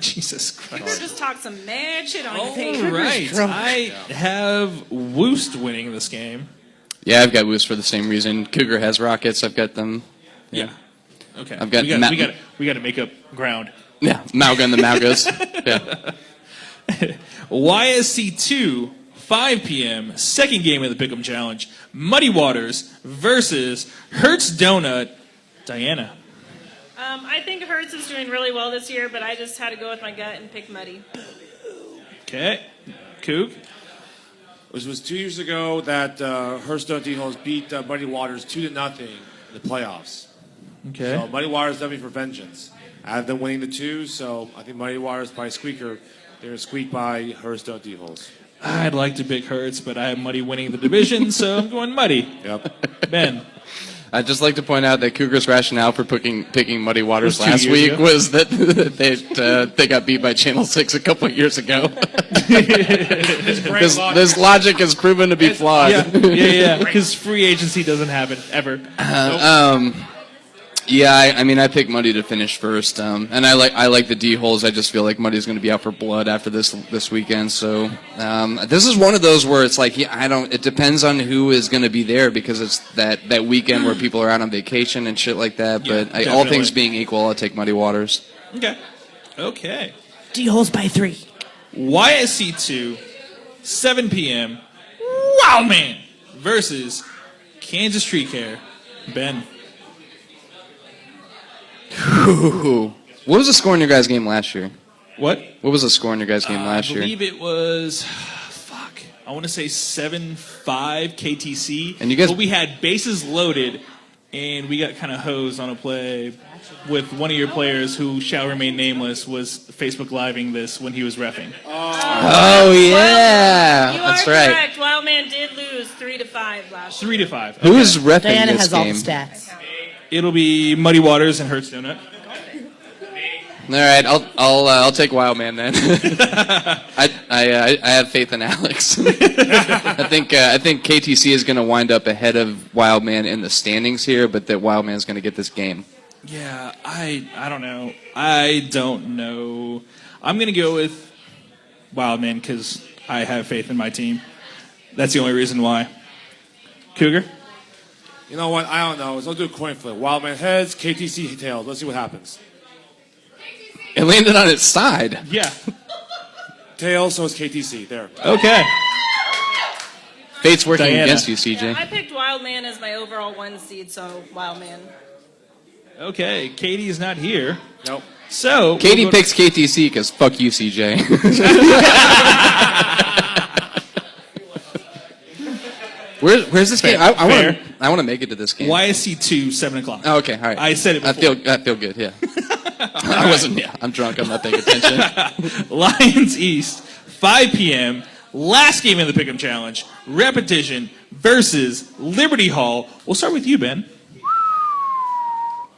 Jesus Cougar Christ. just talked some mad shit on your All page. right. I have Woost winning this game. Yeah, I've got Woos for the same reason. Cougar has Rockets. I've got them. Yeah. Okay. I've got we got to make up ground. Yeah, Mauga and the Maugas. Yeah. YSC 2, 5 p.m. Second game of the Pick'em Challenge. Muddy Waters versus Hertz Donut. Diana. I think Hertz is doing really well this year, but I just had to go with my gut and pick Muddy. Okay. Coog. It was 2 years ago that Hearthstone D-Holes beat Muddy Waters 2-0 in the playoffs. Okay. So Muddy Waters definitely for vengeance. I have them winning the 2, so I think Muddy Waters by squeaker. They're going to squeak by Hearthstone D-Holes. I'd like to pick Hertz, but I have Muddy winning the division, so I'm going Muddy. Yep. Ben. I'd just like to point out that Cougar's rationale for picking Muddy Waters Was 2 last years week ago. was that they got beat by Channel 6 a couple of years ago. This logic has proven to be flawed. Yeah. Because free agency doesn't happen ever. Yeah, I mean, I picked Muddy to finish first, and I like the D holes. I just feel like Muddy's going to be out for blood after this weekend. So this is one of those where it's like, it depends on who is going to be there because it's that weekend where people are out on vacation and shit like that. Yeah, But all things being equal, I'll take Muddy Waters. Okay. D-Holes by 3. YSC 2, 7 p.m. Wildman versus Kansas Tree Care. Ben. What was the score in your guys' game last year? What? What was the score in your guys' game last I year? believe it was, I want to say 7-5 KTC. And you guys- But we had bases loaded, and we got kind of hosed on a play with one of your players who shall remain nameless was Facebook Living this when he was reffing. Oh yeah, You that's are right. correct. Wildman did lose 3-5 last year. 3-5. Who is reffing Diana this has all the game? stats. It'll be Muddy Waters and Hertz Donut. All right, I'll take Wildman then. I have faith in Alex. I think KTC is going to wind up ahead of Wildman in the standings here, but that Wildman's going to get this game. Yeah, I don't know. I don't know. I'm going to go with Wildman because I have faith in my team. That's the only reason why. Cougar? You know what? I don't know. Let's do a coin flip. Wildman heads, KTC tails. Let's see what happens. It landed on its side. Yeah. Tails, so it's KTC. There. Okay. Fate's working Diana. against you, CJ. I picked Wildman as my overall 1 seed, so Wildman. Okay, Katie is not here. Nope. So Katie we'll go picks KTC because fuck you, CJ. Where's this game? Fair. I want to make it to this game. YSC 2, 7 o'clock. Oh, okay, all right. I said it before. I feel good. Yeah. I wasn't. Yeah, I'm drunk. I'm not paying attention. Lions East, 5 p.m. Last game of the Pick'em Challenge. Repetition versus Liberty Hall. We'll start with you, Ben.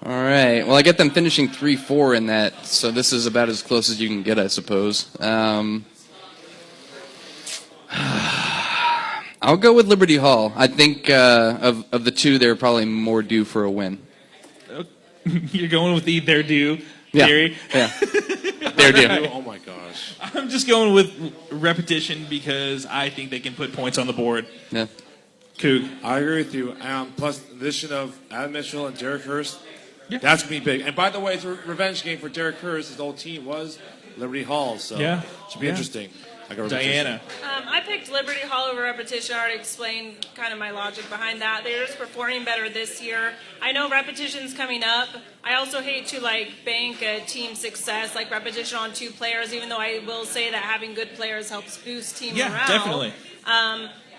All right. Well, I get them finishing 3-4 in that, so this is about as close as you can get, I suppose. I'll go with Liberty Hall. I think of the two, they're probably more due for a win. You're going with the their due Yeah. theory. Yeah. They're due. Oh my gosh. I'm just going with repetition because I think they can put points on the board. Yeah. Coog. I agree with you. Plus, the addition of Adam Mitchell and Derek Hurst, that's going to be big. And by the way, it's a revenge game for Derek Hurst. His old team was Liberty Hall, so Yeah. should be interesting. I got Diana. I picked Liberty Hall over Repetition. I already explained kind of my logic behind that. They're just performing better this year. I know Repetition's coming up. I also hate to bank a team success like Repetition on 2 players, even though I will say that having good players helps boost team morale. Yeah, definitely.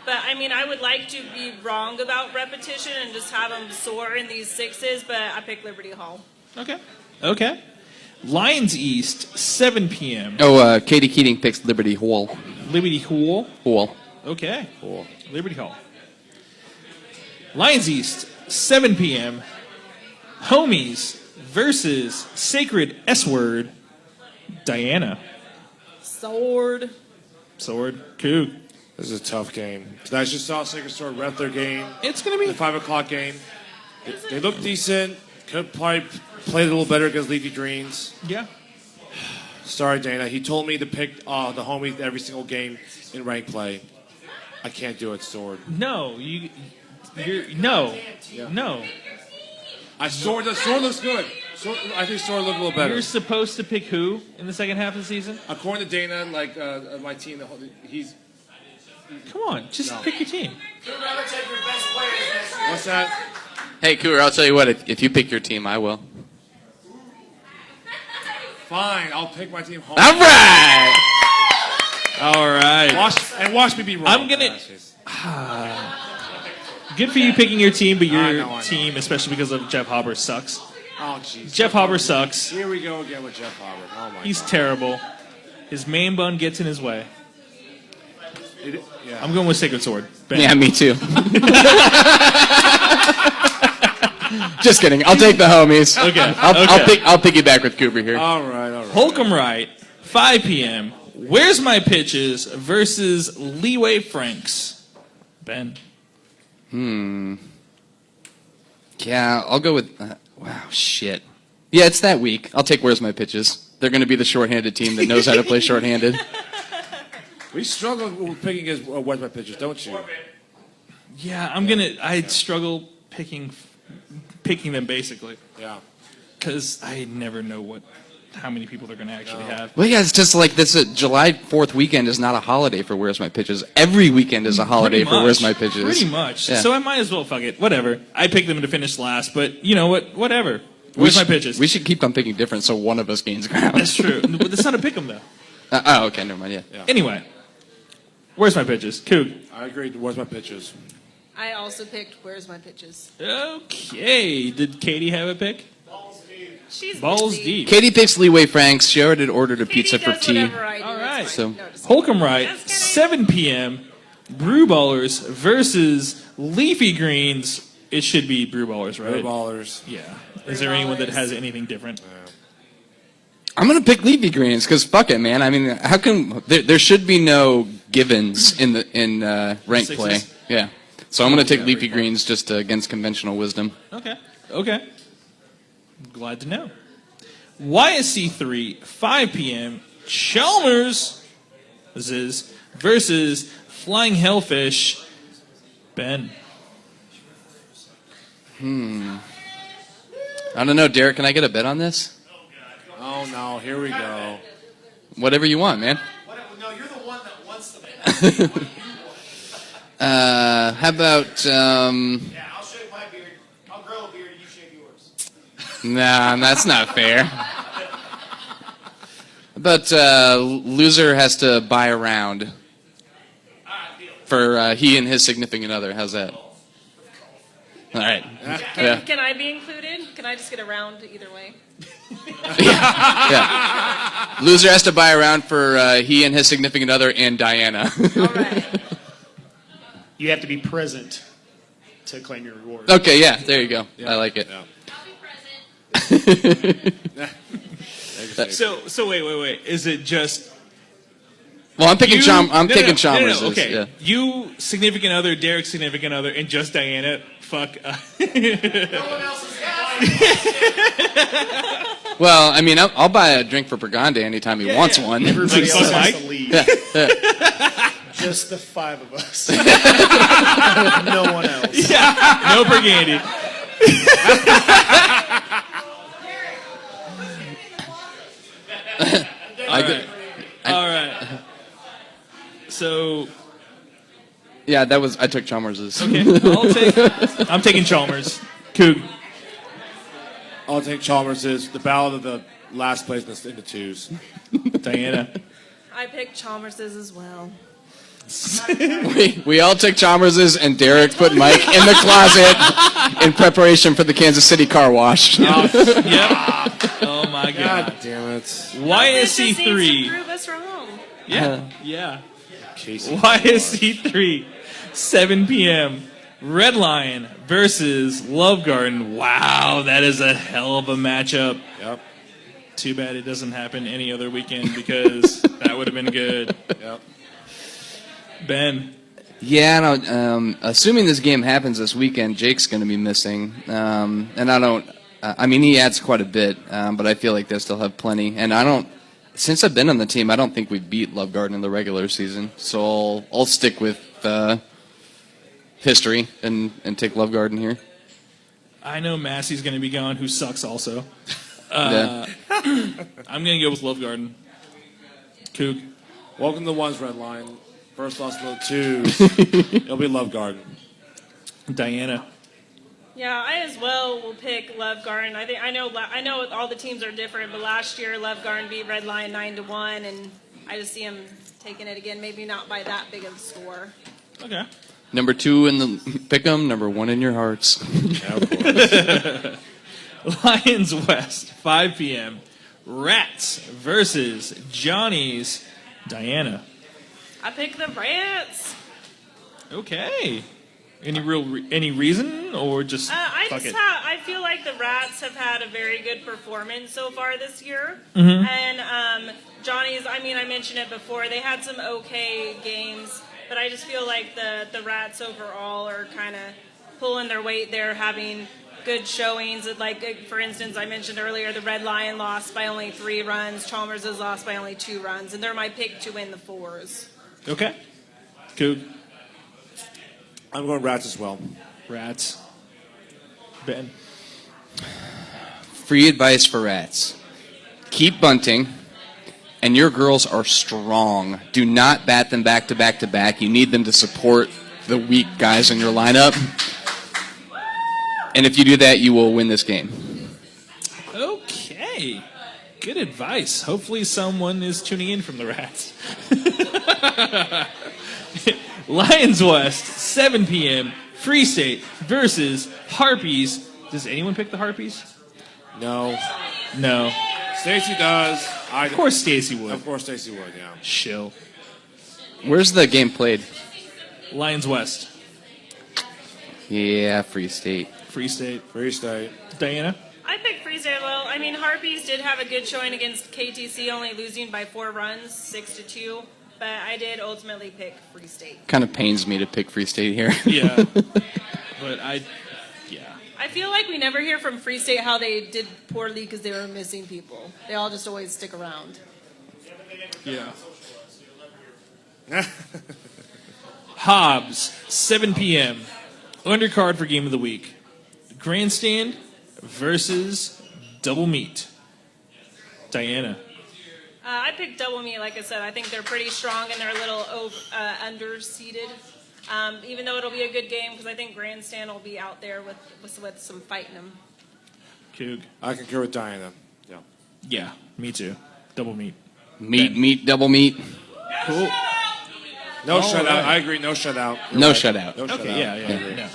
But I mean, I would like to be wrong about repetition and just have them soar in these sixes, but I pick Liberty Hall. Okay. Lions East, 7 p.m. Oh, Katie Keating picks Liberty Hall. Liberty Hall. Hall. Okay. Liberty Hall. Lions East, 7 p.m. Homies versus Sacred S-Word. Diana. Sword. Coog. This is a tough game. I just saw Sacred Sword rep their game. It's going to be the 5 o'clock game. They look decent. Could probably play a little better against Leafy Greens. Yeah. Sorry, Dana. He told me to pick the homies every single game in rank play. I can't do it, Sword. No, no. Sword looks good. I think Sword looked a little better. You're supposed to pick who in the second half of the season? According to Dana, my team, he's. Come on, just pick your team. What's that? Hey, Cooper, I'll tell you what. If you pick your team, I will. Fine, I'll pick my team home. All right. Watch me be wrong. I'm gonna. Good for you picking your team, but your team, especially because of Jeff Hauber, sucks. Oh, jeez. Jeff Hauber sucks. Here we go again with Jeff Hauber. Oh my. He's terrible. His main bun gets in his way. Yeah. I'm going with Sacred Sword. Ben. Yeah, me too. Just kidding. I'll take the homies. Okay. I'll piggyback with Cooper here. All right. Holcomb Wright, 5 p.m. Where's My Pitches versus Leeway Franks. Ben. Yeah, I'll go with. Wow, shit. Yeah, it's that week. I'll take Where's My Pitches. They're going to be the shorthanded team that knows how to play shorthanded. We struggle with picking his Where's My Pitches, don't you? Yeah, I struggle picking them basically. Yeah. Because I never know how many people they're going to actually have. Well, yeah, it's just like this. July 4th weekend is not a holiday for Where's My Pitches. Every weekend is a holiday for Where's My Pitches. Pretty much. Yeah. So I might as well fuck it. Whatever. I picked them to finish last, but you know what? Whatever. Where's My Pitches? We should keep on picking different so one of us gains ground. That's true. But that's not a pick 'em though. Okay, never mind. Yeah. Anyway, Where's My Pitches? Coog. I agree. Where's My Pitches? I also picked Where's My Pitches. Okay. Did Katie have a pick? She's Balls busy. deep. Katie picks Leeway Franks. She already ordered a pizza for tea. All right. So Holcomb Wright, 7 p.m. Brew Ballers versus Leafy Greens. It should be Brew Ballers, right? Brew Ballers. Yeah. Is there anyone that has anything different? I'm gonna pick Leafy Greens because fuck it, man. I mean, how come there should be no givens in rank Sixes? play? Yeah. So I'm gonna take Leafy Greens just against conventional wisdom. Okay. Glad to know. YSC 3, 5 p.m. Chalmers versus Flying Hellfish. Ben. I don't know, Derek. Can I get a bet on this? Oh no! Here we go. Whatever you want, man. No, you're the one that wants the bet. How about? Yeah, I'll shave my beard. I'll grow a beard and you shave yours. Nah, that's not fair. But loser has to buy a round for he and his significant other. How's that? All right. Can I be included? Can I just get a round either way? Yeah. Loser has to buy a round for he and his significant other and Diana. All right. You have to be present to claim your reward. Okay, yeah, there you go. I like it. So wait. Is it just? Well, I'm picking I'm picking Chalmers. No, okay. Yeah. You, significant other, Derek's significant other, and just Diana. Fuck. No one else is Well, I mean, I'll buy a drink for Pregande anytime he wants one. Everybody else has Mike? to leave. Yeah. Just the 5 of us. No one else. No Burgundy. All right. So. Yeah, I took Chalmers's. Okay, I'm taking Chalmers. Coog. I'll take Chalmers' the ballad of the last place in the twos. Diana. I picked Chalmers's as well. We all took Chalmers's, and Derek put Mike in the closet in preparation for the Kansas City car wash. Yep. Oh my God. God damn it. YSC 3. Prove us wrong. Yeah. Casey. YSC 3, 7 p.m. Red Lion versus Love Garden. Wow, that is a hell of a matchup. Yep. Too bad it doesn't happen any other weekend because that would have been good. Yep. Ben. Yeah, no, assuming this game happens this weekend, Jake's going to be missing. And I don't, I mean, he adds quite a bit, but I feel like they still have plenty. And I don't, since I've been on the team, I don't think we beat Love Garden in the regular season. So I'll stick with history and take Love Garden here. I know Massey's going to be gone, who sucks also. Yeah. I'm going to go with Love Garden. Coog. Welcome to the ones, Red Line. First loss to the twos. It'll be Love Garden. Diana. Yeah, I as well will pick Love Garden. I know all the teams are different, but last year Love Garden beat Red Lion 9-1, and I just see them taking it again. Maybe not by that big of a score. Okay. Number 2 in the pick'em, number 1 in your hearts. Yeah, of course. Lions West, 5 p.m. Rats versus Johnny's. Diana. I pick the Rats. Okay. Any reason or just I feel like the Rats have had a very good performance so far this year. Mm-hmm. And Johnny's, I mean, I mentioned it before, they had some okay games, but I just feel like the Rats overall are kind of pulling their weight there, having good showings. Like, for instance, I mentioned earlier, the Red Lion lost by only 3 runs. Chalmers has lost by only 2 runs, and they're my pick to win the 4s. Okay. Coog. I'm going Rats as well. Rats. Ben. Free advice for Rats. Keep bunting, and your girls are strong. Do not bat them back to back to back. You need them to support the weak guys in your lineup. And if you do that, you will win this game. Okay. Good advice. Hopefully someone is tuning in from the Rats. Lions West, 7 p.m. Free State versus Harpies. Does anyone pick the Harpies? No. No. Stacy does. Of course Stacy would. Of course Stacy would, yeah. Shill. Where's the game played? Lions West. Yeah, Free State. Free State. Free State. Diana? I picked Free State. Well, I mean, Harpies did have a good showing against KTC, only losing by 4 runs, 6-2. But I did ultimately pick Free State. Kind of pains me to pick Free State here. Yeah. But I feel like we never hear from Free State how they did poorly because they were missing people. They all just always stick around. Yeah. Hobbs, 7 p.m. Undercard for Game of the Week. Grandstand versus Double Meat. Diana. I picked Double Meat, like I said. I think they're pretty strong and they're a little underseeded. Even though it'll be a good game because I think Grandstand will be out there with some fighting them. Coog. I concur with Diana. Yeah. Yeah, me too. Double Meat. Meat, double meat. Cool. No All shutout. right. I agree. No shutout. You're No right. shutout. No Okay, shutout. yeah. I agree. No.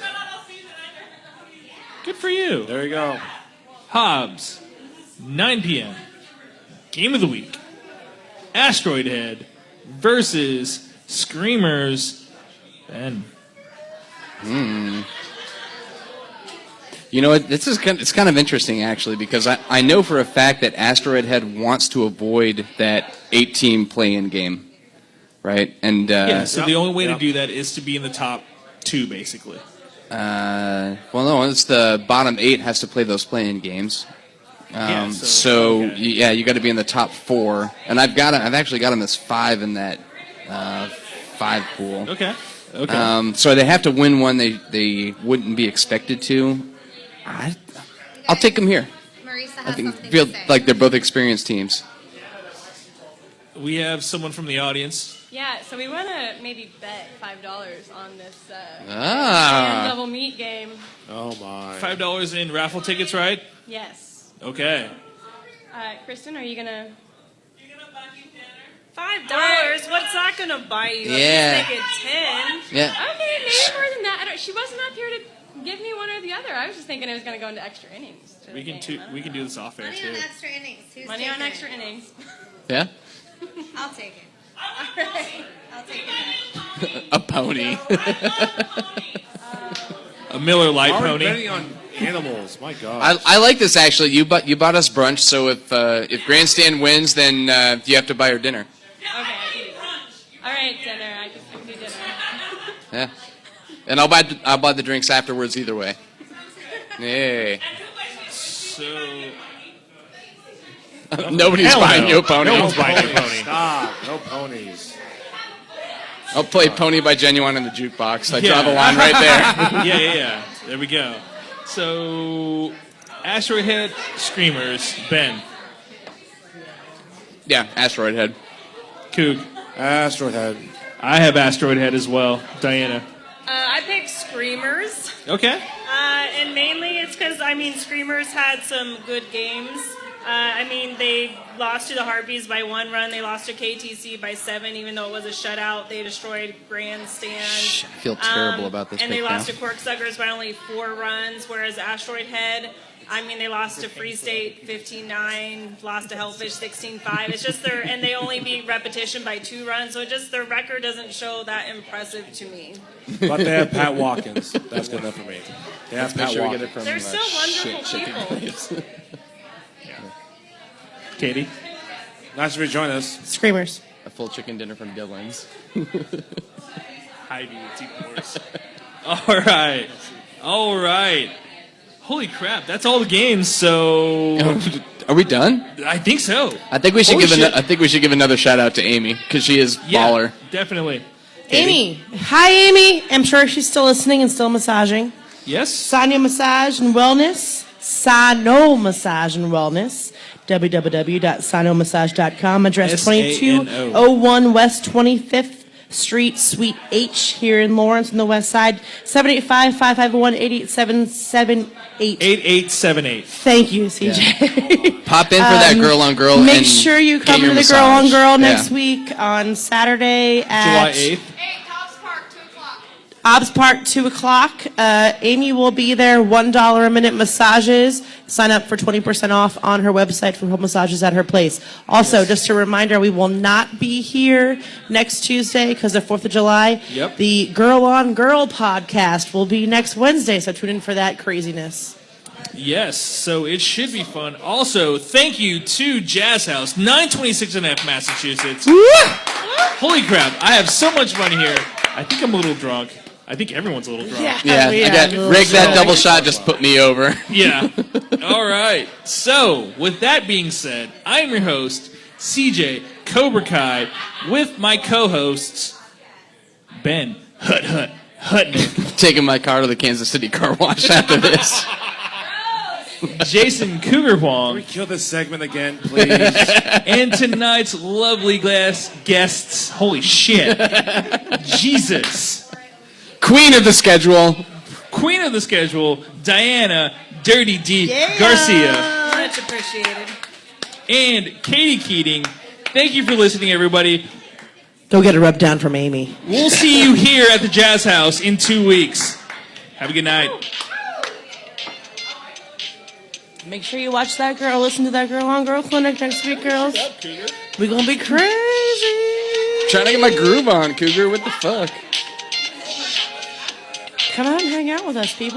Good for you. There you go. Hobbs, 9 p.m. Game of the Week. Asteroid Head versus Screamers. Ben. You know, it's kind of interesting, actually, because I know for a fact that Asteroid Head wants to avoid that 8-team play-in game, right? And So the only way to do that is to be in the top 2, basically. well, no, it's the bottom 8 has to play those play-in games. Okay. You got to be in the top 4, and I've actually got them as 5 in that 5 pool. Okay. So they have to win one they wouldn't be expected to. I'll take them here. Marisa I has think something feel to say. like they're both experienced teams. We have someone from the audience. Yeah, so we want to maybe bet $5 on this double meat game. Oh my. $5 in raffle tickets, right? Yes. Okay. Kristen, are you gonna? $5? What's that gonna buy you? Yeah. Make it 10. Yeah. Okay, maybe more than that. She wasn't up here to give me one or the other. I was just thinking it was going to go into extra innings. We can do this off air Money too. on extra innings. Who's Money on taking extra it? innings. Yeah. I'll take it. All right. I'll take it. A pony. A Miller Lite Already pony. betting on animals. My God. I like this actually. You bought us brunch, so if Grandstand wins, then you have to buy her dinner. Okay, I can do that. All right, dinner. I can do dinner. Yeah. And I'll buy the drinks afterwards either way. Yay. So Nobody's buying you a pony. No one's buying you a pony. Stop. No ponies. I'll play Pony by Genuine in the jukebox. I Yeah. draw the line right there. yeah. There we go. So, Asteroid Head, Screamers, Ben, Yeah, Asteroid Head. Coog. Asteroid Head. I have Asteroid Head as well. Diana. I picked Screamers. Okay. And mainly it's because, Screamers had some good games. They lost to the Harpies by 1 run. They lost to KTC by 7, even though it was a shutout. They destroyed Grandstand. I feel terrible about this And pick they lost now. to Corksuckers by only 4 runs, whereas Asteroid Head, they lost to Free State 15-9, lost to Hellfish 16-5. It's just and they only beat Repetition by 2 runs, so their record doesn't show that impressive to me. But they have Pat Watkins. That's good enough for me. They have Make Pat sure we get it Watkins. from They're still wonderful chicken people. place. Katie. Nice of you to join us. Screamers. A full chicken dinner from Dylan's. Heidi, it's even worse. All right. Holy crap, that's all the games, so... Are we done? I think so. I think we should Holy give. shit. I think we should give another shout out to Amy because she is baller. Definitely. Amy. Hi, Amy. I'm sure she's still listening and still massaging. Yes? Sano Massage and Wellness. Sano Massage and Wellness. www.sanomassage.com. Address SANO. 2201 West 25th Street, Suite H, here in Lawrence on the west side. 785-551-88778. 8878. Thank you, CJ. Pop in for that girl on girl. Make and sure you get come your to the Girl on massage. Girl Yeah. next week on Saturday July at 8th. Obbs Park, 2 o'clock. Amy will be there, $1 a minute massages. Sign up for 20% off on her website for home massages at her place. Also, just a reminder, we will not be here next Tuesday because of 4th of July. Yep. The Girl on Girl podcast will be next Wednesday, so tune in for that craziness. Yes, so it should be fun. Also, thank you to Jazz House, 926 and F, Massachusetts. Holy crap, I have so much fun here. I think I'm a little drunk. I think everyone's a little drunk. Yeah, I got Rick. That double shot just put me over. Yeah. All right. So, with that being said, I am your host, CJ Cobra Kai, with my co-hosts, Ben Hutnick, Taking my car to the Kansas City car wash after this. Jason Cougar Can Huang, we kill this segment again, please? and tonight's lovely guests. Holy shit. Jesus. Queen of the schedule. Queen of the schedule, Diana Dirty D Garcia. Much appreciated. And Katie Keating. Thank you for listening, everybody. Go get a rub down from Amy. We'll see you here at the Jazz House in 2 weeks. Have a good night. Make sure you watch that girl, listen to that Girl on Girl clinic next week, girls. We're going to be crazy. Trying to get my groove on, Cougar. What the fuck? Come out and hang out with us, people.